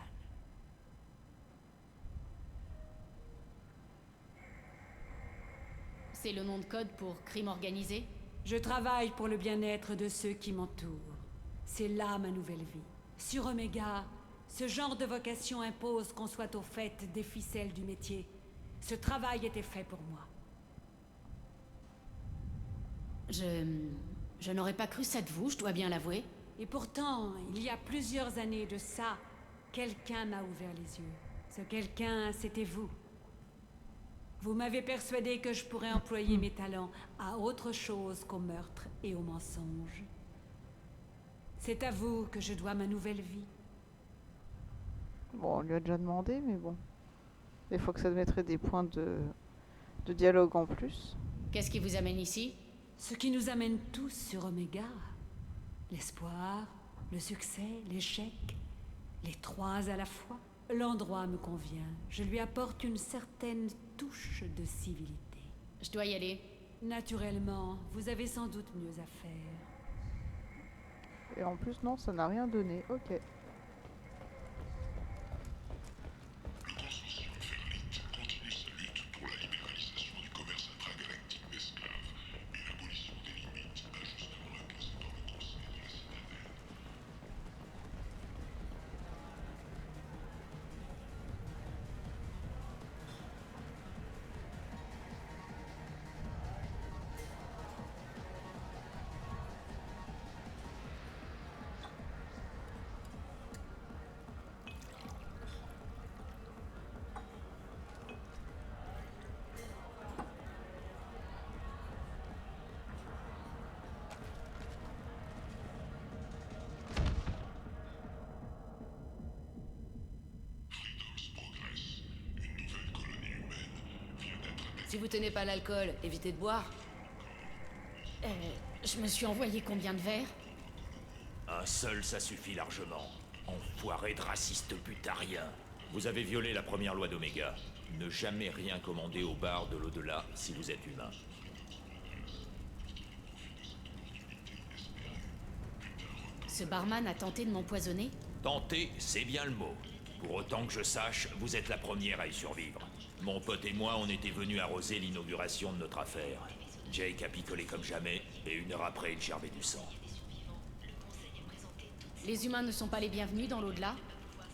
C'est le nom de code pour crime organisé? Je travaille pour le bien-être de ceux qui m'entourent. C'est là ma nouvelle vie. Sur Omega, ce genre de vocation impose qu'on soit au fait des ficelles du métier. Ce travail était fait pour moi. Je n'aurais pas cru ça de vous, je dois bien l'avouer. Et pourtant, il y a plusieurs années de ça, quelqu'un m'a ouvert les yeux. Ce quelqu'un, c'était vous. Vous m'avez persuadé que je pourrais employer mes talents à autre chose qu'au meurtre et au mensonge. C'est à vous que je dois ma nouvelle vie. Bon, on lui a déjà demandé, mais bon. Des fois que ça mettrait des points de dialogue en plus. Qu'est-ce qui vous amène ici? Ce qui nous amène tous sur Omega. L'espoir, le succès, l'échec, les 3 à la fois. L'endroit me convient. Je lui apporte une certaine touche de civilité. Je dois y aller. Naturellement, vous avez sans doute mieux à faire. Et en plus, non, ça n'a rien donné. Ok. Si vous tenez pas l'alcool, évitez de boire. Je me suis envoyé combien de verres? Un seul, ça suffit largement. Enfoiré de raciste butarien. Vous avez violé la première loi d'Oméga. Ne jamais rien commander au bar de l'au-delà si vous êtes humain. Ce barman a tenté de m'empoisonner? Tenter, c'est bien le mot. Pour autant que je sache, vous êtes la première à y survivre. Mon pote et moi, on était venus arroser l'inauguration de notre affaire. Jake a picolé comme jamais, et 1 heure après, il gerbait du sang. Les humains ne sont pas les bienvenus dans l'au-delà?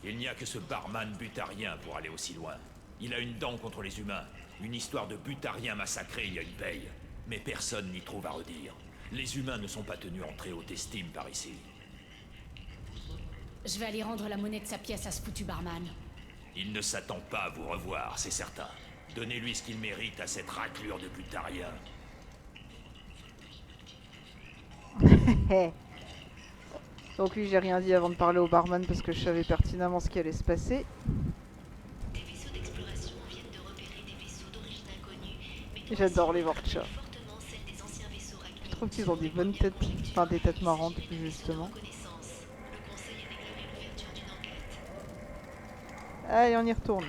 Il n'y a que ce barman butarien pour aller aussi loin. Il a une dent contre les humains. Une histoire de butarien massacré il y a une paye. Mais personne n'y trouve à redire. Les humains ne sont pas tenus en très haute estime par ici. Je vais aller rendre la monnaie de sa pièce à ce foutu barman. Il ne s'attend pas à vous revoir, c'est certain. Donnez-lui ce qu'il mérite à cette raclure de butarien. Donc lui, j'ai rien dit avant de parler au barman parce que je savais pertinemment ce qui allait se passer. Des vaisseaux d'exploration viennent de repérer des vaisseaux d'origine inconnue, mais J'adore les Vorcha. trouve qu'ils ont des bonnes têtes, enfin des têtes marrantes plus justement. Allez, on y retourne.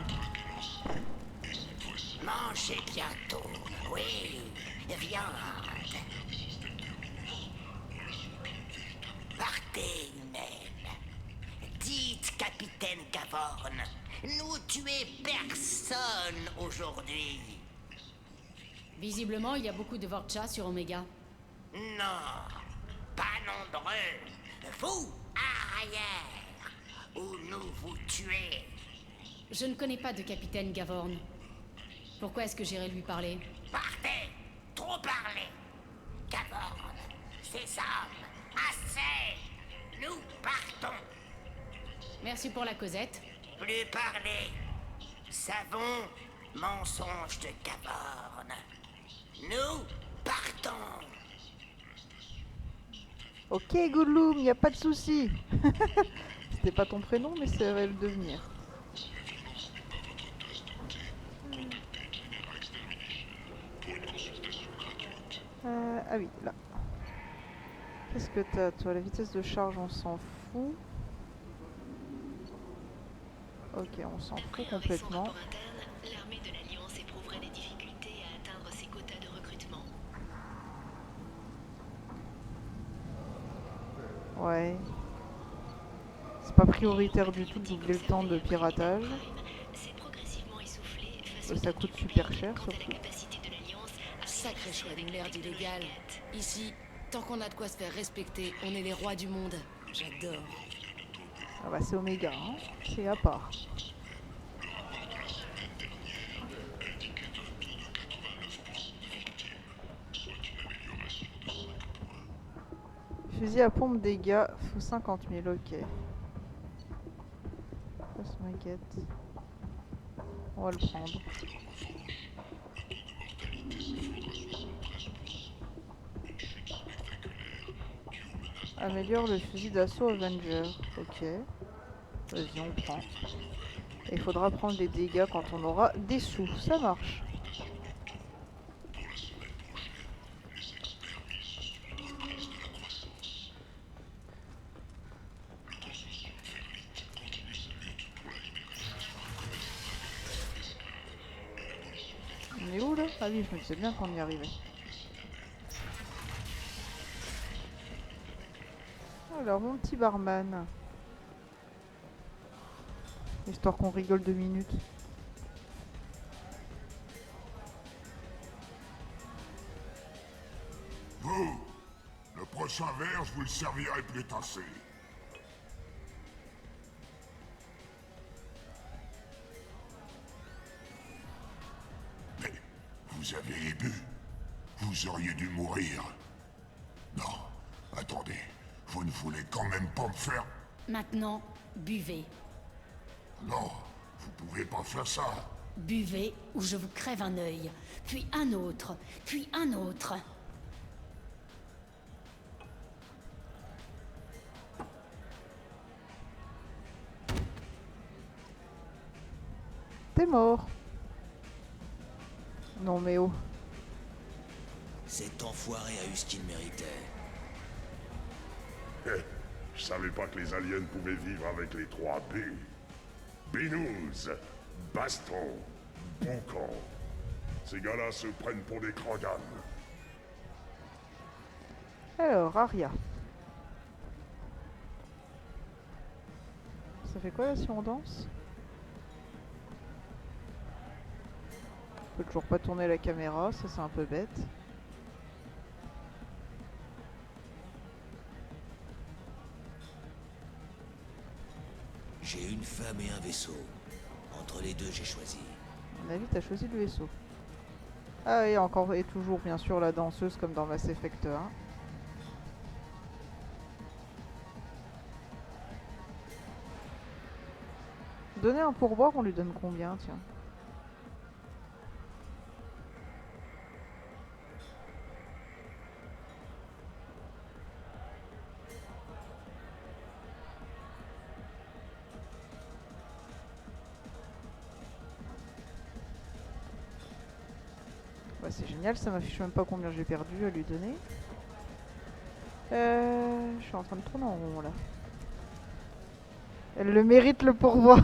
Mangez bientôt, oui, viande. Partez, humaine. Dites, capitaine Gavorn, nous tuer personne aujourd'hui. Visiblement, il y a beaucoup de Vorcha sur Omega. Non, pas nombreux. Vous, arrière, ou nous vous tuer. Je ne connais pas de capitaine Gavorn. Pourquoi est-ce que j'irai lui parler? Partez, trop parlé. Gavorn, ces hommes, assez. Nous partons. Merci pour la causette. Plus parler. Savon, mensonge de Gavorn. Nous partons. Ok Gollum, y a pas de souci. C'était pas ton prénom, mais ça va le devenir. Ah oui, là. Qu'est-ce que t'as, toi? La vitesse de charge, on s'en fout. Ok, on s'en fout complètement. L'armée de l'Alliance éprouverait des difficultés à atteindre ses quotas de recrutement. Ouais. C'est pas prioritaire du tout de doubler le temps de piratage. Ça coûte super cher surtout. Sacré choix de merde illégale. Ici, tant qu'on a de quoi se faire respecter, on est les rois du monde. J'adore. Ah bah c'est Omega, hein. C'est à part. Fusil à pompe dégâts, faut 50 000, ok. Passe maquette. On va le prendre. Améliore le fusil d'assaut Avenger. Ok. Vas-y, on prend. Et il faudra prendre les dégâts quand on aura des sous. Ça marche. On est où là? Ah oui, je me disais bien qu'on y arrivait. Alors, mon petit barman. Histoire qu'on rigole 2 minutes. Vous, le prochain verre, je vous le servirai plus tassé. Mais vous avez bu. Vous auriez dû mourir. Non, attendez. Vous ne voulez quand même pas me faire... Maintenant, buvez. Non, vous pouvez pas faire ça. Buvez ou je vous crève un œil, puis un autre, puis un autre. T'es mort. Non mais oh. Cet enfoiré a eu ce qu'il méritait. Je savais pas que les aliens pouvaient vivre avec les 3 B. Binous, baston, boucan. Ces gars-là se prennent pour des crangans. Alors, Aria. Ça fait quoi là si on danse? On peut toujours pas tourner la caméra, ça c'est un peu bête. J'ai une femme et un vaisseau. Entre les deux, j'ai choisi. À mon avis, t'as choisi le vaisseau. Ah et encore et toujours bien sûr la danseuse comme dans Mass Effect 1. Donner un pourboire, on lui donne combien, tiens? Bah, c'est génial, ça m'affiche même pas combien j'ai perdu à lui donner. Je suis en train de tourner en rond là. Elle le mérite le pourvoir.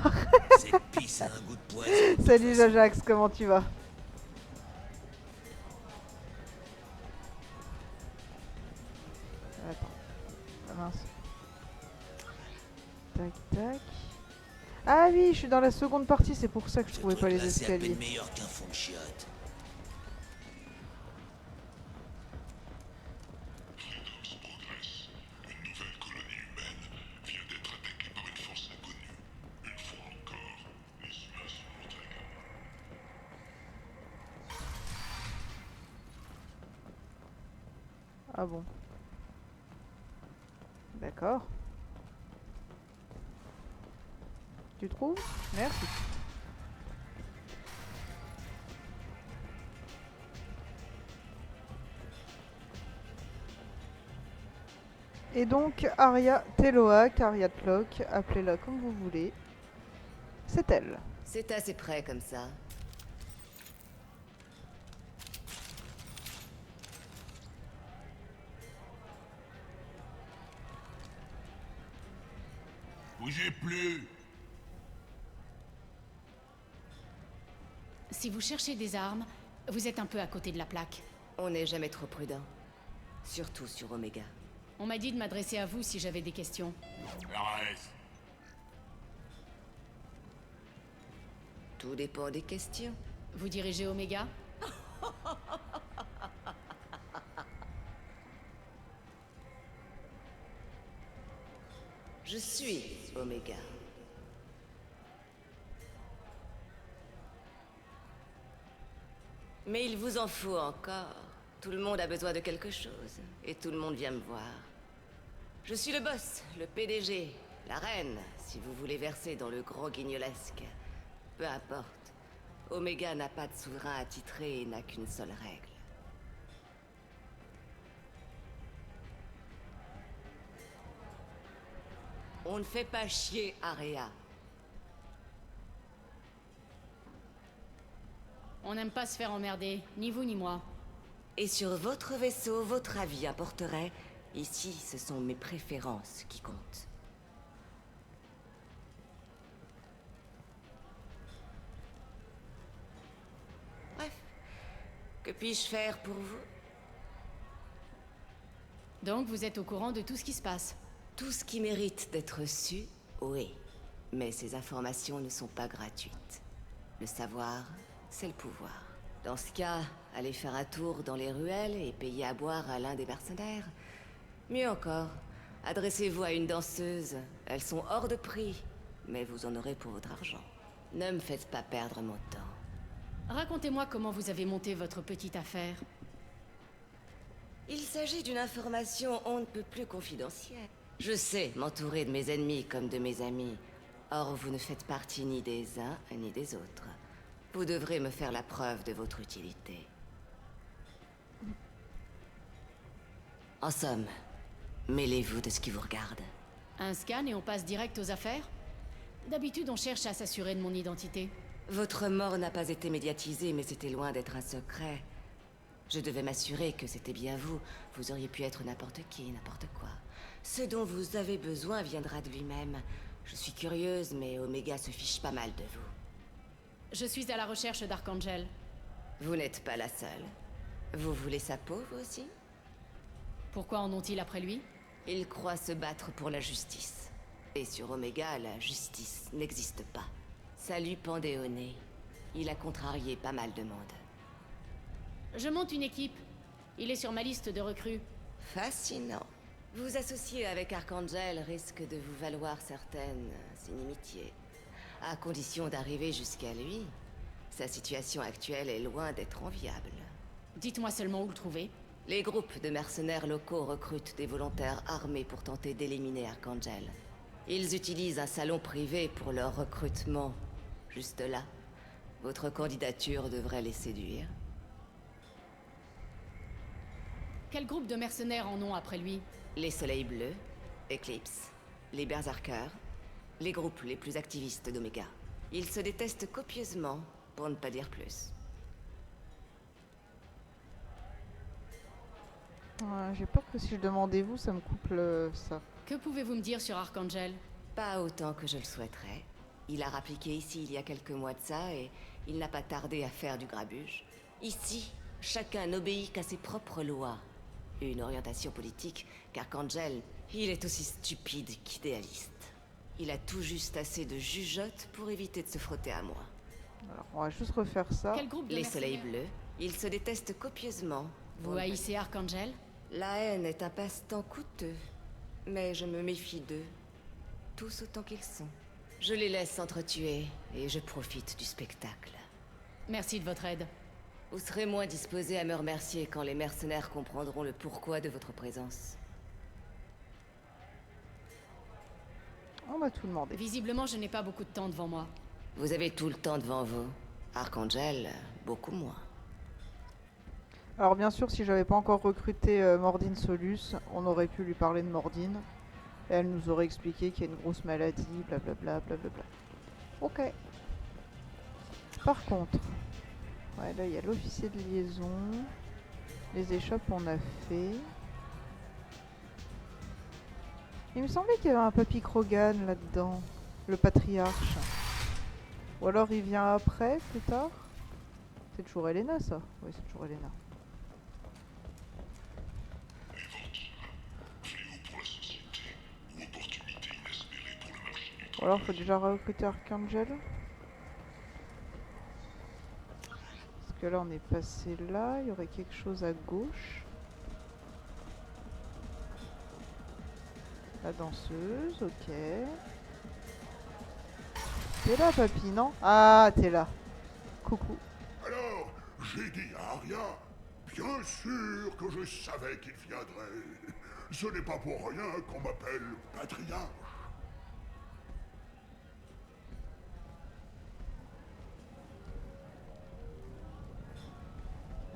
Cette pisse a un goût de poison. Salut Jajax, comment tu vas? Attends. Ah mince. Tac tac. Ah oui, je suis dans la seconde partie, c'est pour ça que je trouvais pas les C'est à escaliers. peine meilleur qu'un fond de chiottes. Ah bon. D'accord. Tu trouves? Merci. Et donc, Arya Teloak, Arya Tlock, appelez-la comme vous voulez. C'est elle. C'est assez près comme ça. Bougez plus! Si vous cherchez des armes, vous êtes un peu à côté de la plaque. On n'est jamais trop prudent. Surtout sur Omega. On m'a dit de m'adresser à vous si j'avais des questions. Arrête! Tout dépend des questions. Vous dirigez Omega? Je suis Omega. Mais il vous en faut encore. Tout le monde a besoin de quelque chose. Et tout le monde vient me voir. Je suis le boss, le PDG, la reine, si vous voulez verser dans le gros guignolesque. Peu importe. Omega n'a pas de souverain attitré et n'a qu'une seule règle. On ne fait pas chier Arya. On n'aime pas se faire emmerder, ni vous ni moi. Et sur votre vaisseau, votre avis importerait. Ici, ce sont mes préférences qui comptent. Bref, que puis-je faire pour vous? Donc vous êtes au courant de tout ce qui se passe? Tout ce qui mérite d'être su, oui. Mais ces informations ne sont pas gratuites. Le savoir, c'est le pouvoir. Dans ce cas, allez faire un tour dans les ruelles et payer à boire à l'un des mercenaires. Mieux encore, adressez-vous à une danseuse. Elles sont hors de prix, mais vous en aurez pour votre argent. Ne me faites pas perdre mon temps. Racontez-moi comment vous avez monté votre petite affaire. Il s'agit d'une information on ne peut plus confidentielle. Je sais m'entourer de mes ennemis comme de mes amis. Or, vous ne faites partie ni des uns ni des autres. Vous devrez me faire la preuve de votre utilité. En somme, mêlez-vous de ce qui vous regarde. Un scan et on passe direct aux affaires? D'habitude, on cherche à s'assurer de mon identité. Votre mort n'a pas été médiatisée, mais c'était loin d'être un secret. Je devais m'assurer que c'était bien vous. Vous auriez pu être n'importe qui, n'importe quoi. Ce dont vous avez besoin viendra de lui-même. Je suis curieuse, mais Omega se fiche pas mal de vous. Je suis à la recherche d'Archangel. Vous n'êtes pas la seule. Vous voulez sa peau, vous aussi? Pourquoi en ont-ils après lui? Il croit se battre pour la justice. Et sur Omega, la justice n'existe pas. Ça lui pendait au nez. Il a contrarié pas mal de monde. Je monte une équipe. Il est sur ma liste de recrues. Fascinant. Vous associer avec Archangel risque de vous valoir certaines inimitiés. À condition d'arriver jusqu'à lui. Sa situation actuelle est loin d'être enviable. Dites-moi seulement où le trouver. Les groupes de mercenaires locaux recrutent des volontaires armés pour tenter d'éliminer Archangel. Ils utilisent un salon privé pour leur recrutement. Juste là, votre candidature devrait les séduire. Quel groupe de mercenaires en ont après lui? Les Soleils Bleus, Eclipse, les Berserkers, les groupes les plus activistes d'Omega. Ils se détestent copieusement, pour ne pas dire plus. J'ai peur que si je demandais vous, ça me coupe ça. Que pouvez-vous me dire sur Archangel? Pas autant que je le souhaiterais. Il a rappliqué ici il y a quelques mois de ça et il n'a pas tardé à faire du grabuge. Ici, chacun n'obéit qu'à ses propres lois. Une orientation politique qu'Archangel, il est aussi stupide qu'idéaliste. Il a tout juste assez de jugeote pour éviter de se frotter à moi. Alors, on va juste refaire ça. Quel groupe de Les mercenaires? soleils bleus, ils se détestent copieusement. Vous haïssez Archangel? La haine est un passe-temps coûteux, mais je me méfie d'eux, tous autant qu'ils sont. Je les laisse s'entretuer et je profite du spectacle. Merci de votre aide. Vous serez moins disposé à me remercier quand les mercenaires comprendront le pourquoi de votre présence. On m'a tout demandé. Visiblement, je n'ai pas beaucoup de temps devant moi. Vous avez tout le temps devant vous. Archangel, beaucoup moins. Alors bien sûr, si j'avais pas encore recruté Mordine Solus, on aurait pu lui parler de Mordine. Et elle nous aurait expliqué qu'il y a une grosse maladie, blablabla, blablabla. Ok. Par contre, ouais, là il y a l'officier de liaison. Les échoppes on a fait. Il me semblait qu'il y avait un papy Krogan là-dedans. Le patriarche. Ou alors il vient après, plus tard. C'est toujours Elena ça? Oui, c'est toujours Elena. Ou alors faut déjà recruter Archangel. Parce que là on est passé là, il y aurait quelque chose à gauche. La danseuse, ok. T'es là papy, non? Ah, t'es là. Coucou. Alors, j'ai dit à Arya, bien sûr que je savais qu'il viendrait. Ce n'est pas pour rien qu'on m'appelle patriarche.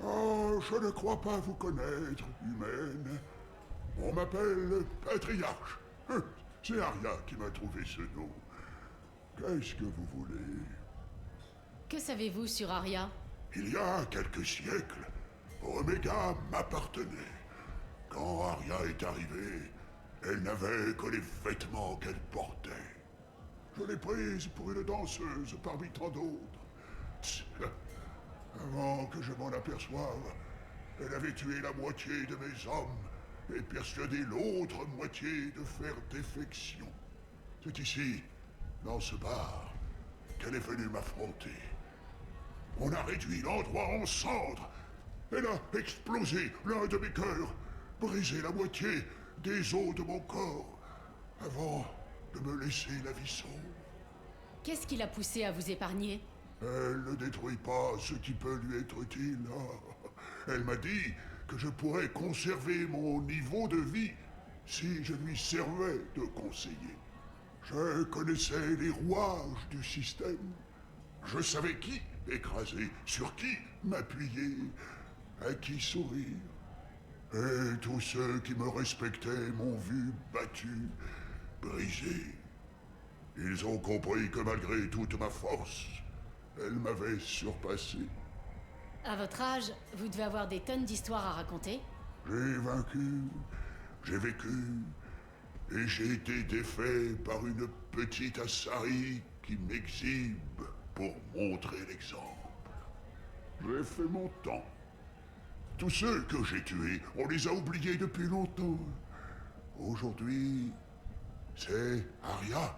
Oh, je ne crois pas vous connaître, humaine. On m'appelle patriarche. C'est Arya qui m'a trouvé ce nom. Qu'est-ce que vous voulez? Que savez-vous sur Arya? Il y a quelques siècles, Omega m'appartenait. Quand Arya est arrivée, elle n'avait que les vêtements qu'elle portait. Je l'ai prise pour une danseuse parmi tant d'autres. Tch, avant que je m'en aperçoive, elle avait tué la moitié de mes hommes et persuadé l'autre moitié de faire défection. C'est ici, dans ce bar, qu'elle est venue m'affronter. On a réduit l'endroit en cendres. Elle a explosé l'un de mes cœurs, brisé la moitié des os de mon corps, avant de me laisser la vie sauve. Qu'est-ce qui l'a poussé à vous épargner? Elle ne détruit pas ce qui peut lui être utile. Elle m'a dit que je pourrais conserver mon niveau de vie si je lui servais de conseiller. Je connaissais les rouages du système. Je savais qui écraser, sur qui m'appuyer, à qui sourire. Et tous ceux qui me respectaient m'ont vu battu, brisé. Ils ont compris que malgré toute ma force, elle m'avait surpassé. À votre âge, vous devez avoir des tonnes d'histoires à raconter. J'ai vaincu, j'ai vécu, et j'ai été défait par une petite Asari qui m'exhibe pour montrer l'exemple. J'ai fait mon temps. Tous ceux que j'ai tués, on les a oubliés depuis longtemps. Aujourd'hui, c'est Arya,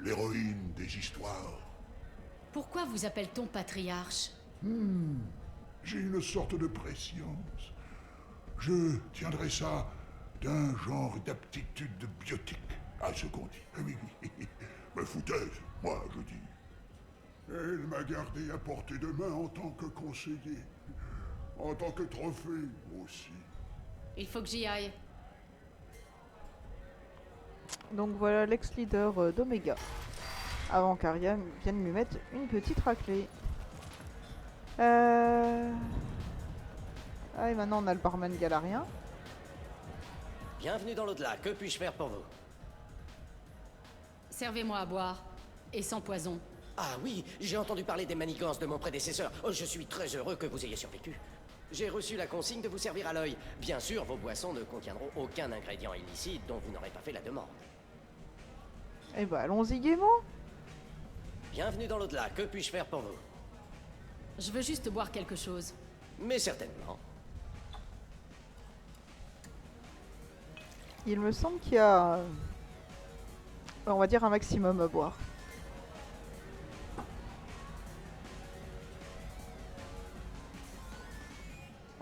l'héroïne des histoires. Pourquoi vous appelle-t-on patriarche? J'ai une sorte de prescience. Je tiendrai ça d'un genre d'aptitude biotique, à ce qu'on dit. Ah oui, me foutaise, moi, je dis. Elle m'a gardé à portée de main en tant que conseiller. En tant que trophée, aussi. Il faut que j'y aille. Donc voilà l'ex-leader d'Omega. Avant qu'Arya vienne lui mettre une petite raclée. Ah, et maintenant on a le barman galarien. Bienvenue dans l'au-delà, que puis-je faire pour vous? Servez-moi à boire. Et sans poison. Ah oui, j'ai entendu parler des manigances de mon prédécesseur. Oh, je suis très heureux que vous ayez survécu. J'ai reçu la consigne de vous servir à l'œil. Bien sûr, vos boissons ne contiendront aucun ingrédient illicite dont vous n'aurez pas fait la demande. Eh bah allons-y gaiement. Bienvenue dans l'au-delà. Que puis-je faire pour vous? Je veux juste boire quelque chose. Mais certainement. Il me semble qu'il y a, on va dire, un maximum à boire.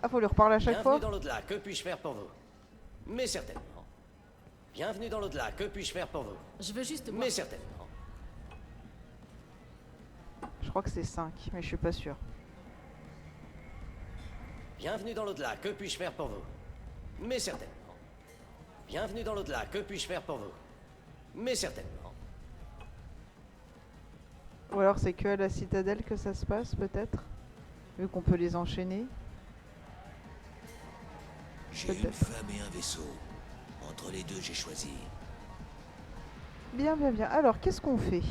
Ah, faut lui reparler à chaque fois. Bienvenue dans l'au-delà. Que puis-je faire pour vous? Mais certainement. Bienvenue dans l'au-delà. Que puis-je faire pour vous? Je veux juste boire. Mais certainement. Je crois que c'est 5, mais je suis pas sûr. Bienvenue dans l'au-delà. Que puis-je faire pour vous? Mais certainement. Bienvenue dans l'au-delà. Que puis-je faire pour vous? Mais certainement. Ou alors c'est que à la citadelle que ça se passe, peut-être? Vu qu'on peut les enchaîner. J'ai une femme et un vaisseau. Entre les deux, j'ai choisi. Bien, bien, bien. Alors, qu'est-ce qu'on fait?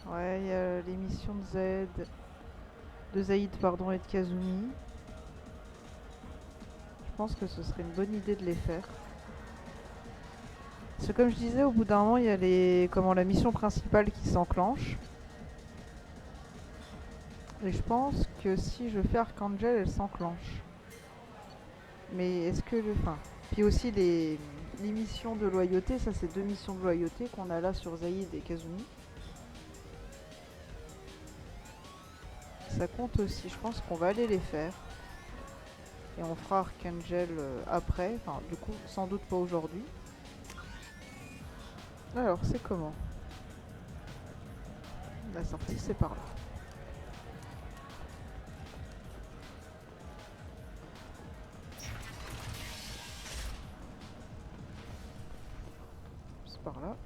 Ouais, il y a les missions de Zaïd, pardon, et de Kazumi. Je pense que ce serait une bonne idée de les faire. Parce que comme je disais, au bout d'un moment, il y a la mission principale qui s'enclenche. Et je pense que si je fais Archangel, elle s'enclenche. Mais est-ce que puis aussi les missions de loyauté, ça c'est 2 missions de loyauté qu'on a là sur Zaïd et Kazumi. Ça compte aussi, je pense qu'on va aller les faire. Et on fera Archangel après, enfin du coup sans doute pas aujourd'hui. Alors c'est comment? La sortie c'est par là. C'est par là.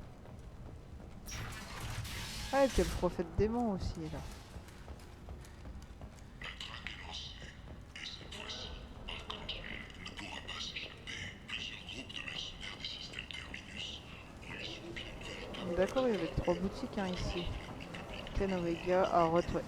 Ah et puis il y a le prophète démon aussi là. D'accord, il y avait 3 boutiques ici. Ken Omega, Arrot, ouais.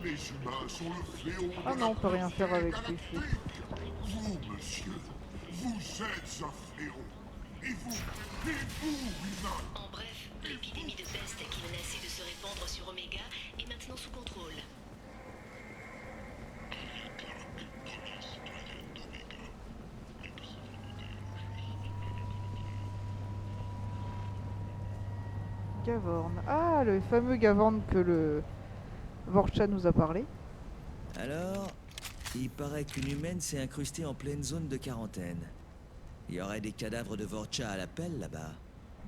Les humains sont le fléau. Ah non, on peut rien faire avec lui. Vous, monsieur, vous êtes un fléau. Et vous, humains. En bref, l'épidémie de peste qui menaçait de se répandre sur Omega est maintenant sous contrôle. Gavorn. Ah, le fameux Gavorn que le Vorcha nous a parlé. Alors, il paraît qu'une humaine s'est incrustée en pleine zone de quarantaine. Il y aurait des cadavres de Vorcha à la pelle là-bas.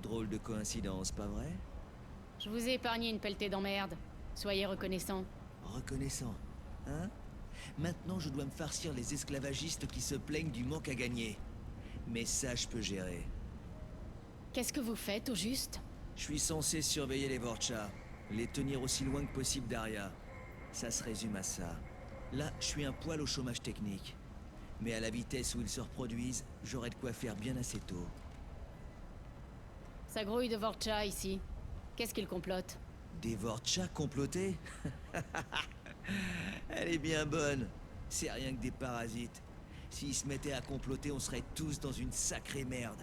Drôle de coïncidence, pas vrai? Je vous ai épargné une pelletée d'emmerde. Soyez reconnaissant. Reconnaissant, hein? Maintenant, je dois me farcir les esclavagistes qui se plaignent du manque à gagner. Mais ça, je peux gérer. Qu'est-ce que vous faites, au juste? Je suis censé surveiller les Vorcha, les tenir aussi loin que possible d'Aria. Ça se résume à ça. Là, je suis un poil au chômage technique. Mais à la vitesse où ils se reproduisent, j'aurai de quoi faire bien assez tôt. Ça grouille de Vorcha ici. Qu'est-ce qu'ils complotent? Des Vorcha complotés? Elle est bien bonne. C'est rien que des parasites. S'ils se mettaient à comploter, on serait tous dans une sacrée merde.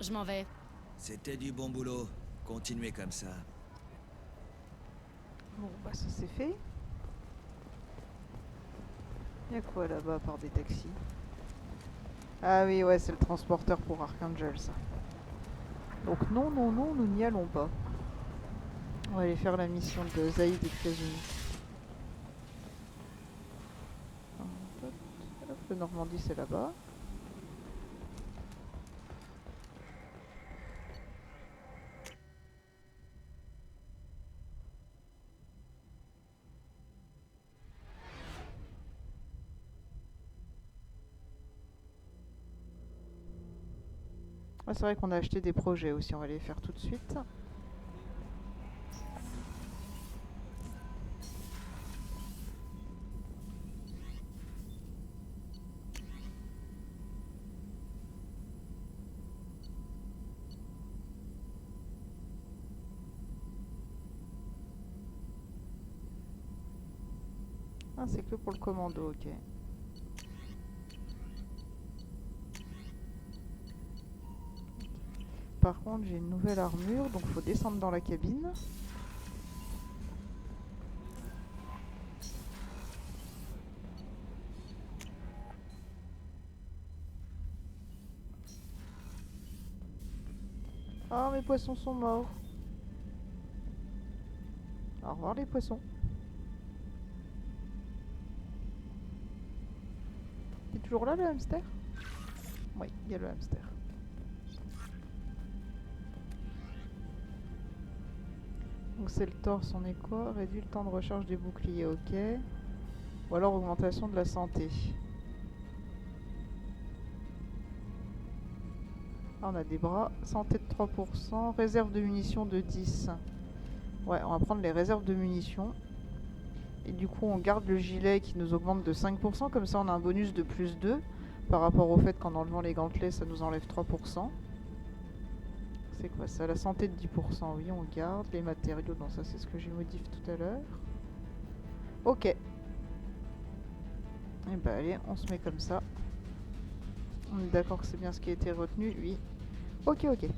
Je m'en vais. C'était du bon boulot. Continuez comme ça. Bon, bah ça c'est fait. Y'a quoi là-bas à part des taxis? Ah oui, ouais, c'est le transporteur pour Archangel, ça. Donc non, non, non, nous n'y allons pas. On va aller faire la mission de Zaïd et de Kazumi. Hop, le Normandie, c'est là-bas. Ah, c'est vrai qu'on a acheté des projets aussi, on va les faire tout de suite. Ah, c'est que pour le commando, ok. Par contre, j'ai une nouvelle armure, donc faut descendre dans la cabine. Oh, mes poissons sont morts. Au revoir les poissons. T'es toujours là le hamster? Oui, il y a le hamster. Donc c'est le torse, on est quoi? Réduit le temps de recharge des boucliers, ok. Ou alors augmentation de la santé. Ah, on a des bras, santé de 3%, réserve de munitions de 10. Ouais, on va prendre les réserves de munitions. Et du coup, on garde le gilet qui nous augmente de 5%. Comme ça, on a un bonus de plus 2. Par rapport au fait qu'en enlevant les gantelets, ça nous enlève 3%. C'est quoi ça? La santé de 10%, oui, on garde. Les matériaux, non, ça c'est ce que j'ai modifié tout à l'heure. Ok. Et bah allez, on se met comme ça. On est d'accord que c'est bien ce qui a été retenu? Oui. Ok, ok.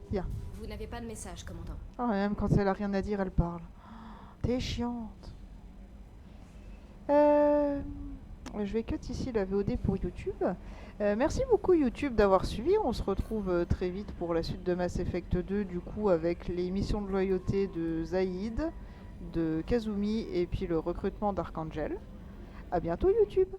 Bien. Vous n'avez pas de message, commandant. Oh, même quand elle a rien à dire, elle parle. T'es chiante. Je vais cut ici la VOD pour YouTube. Merci beaucoup YouTube d'avoir suivi. On se retrouve très vite pour la suite de Mass Effect 2, du coup avec les missions de loyauté de Zaïd, de Kazumi et puis le recrutement d'Archangel. A bientôt YouTube.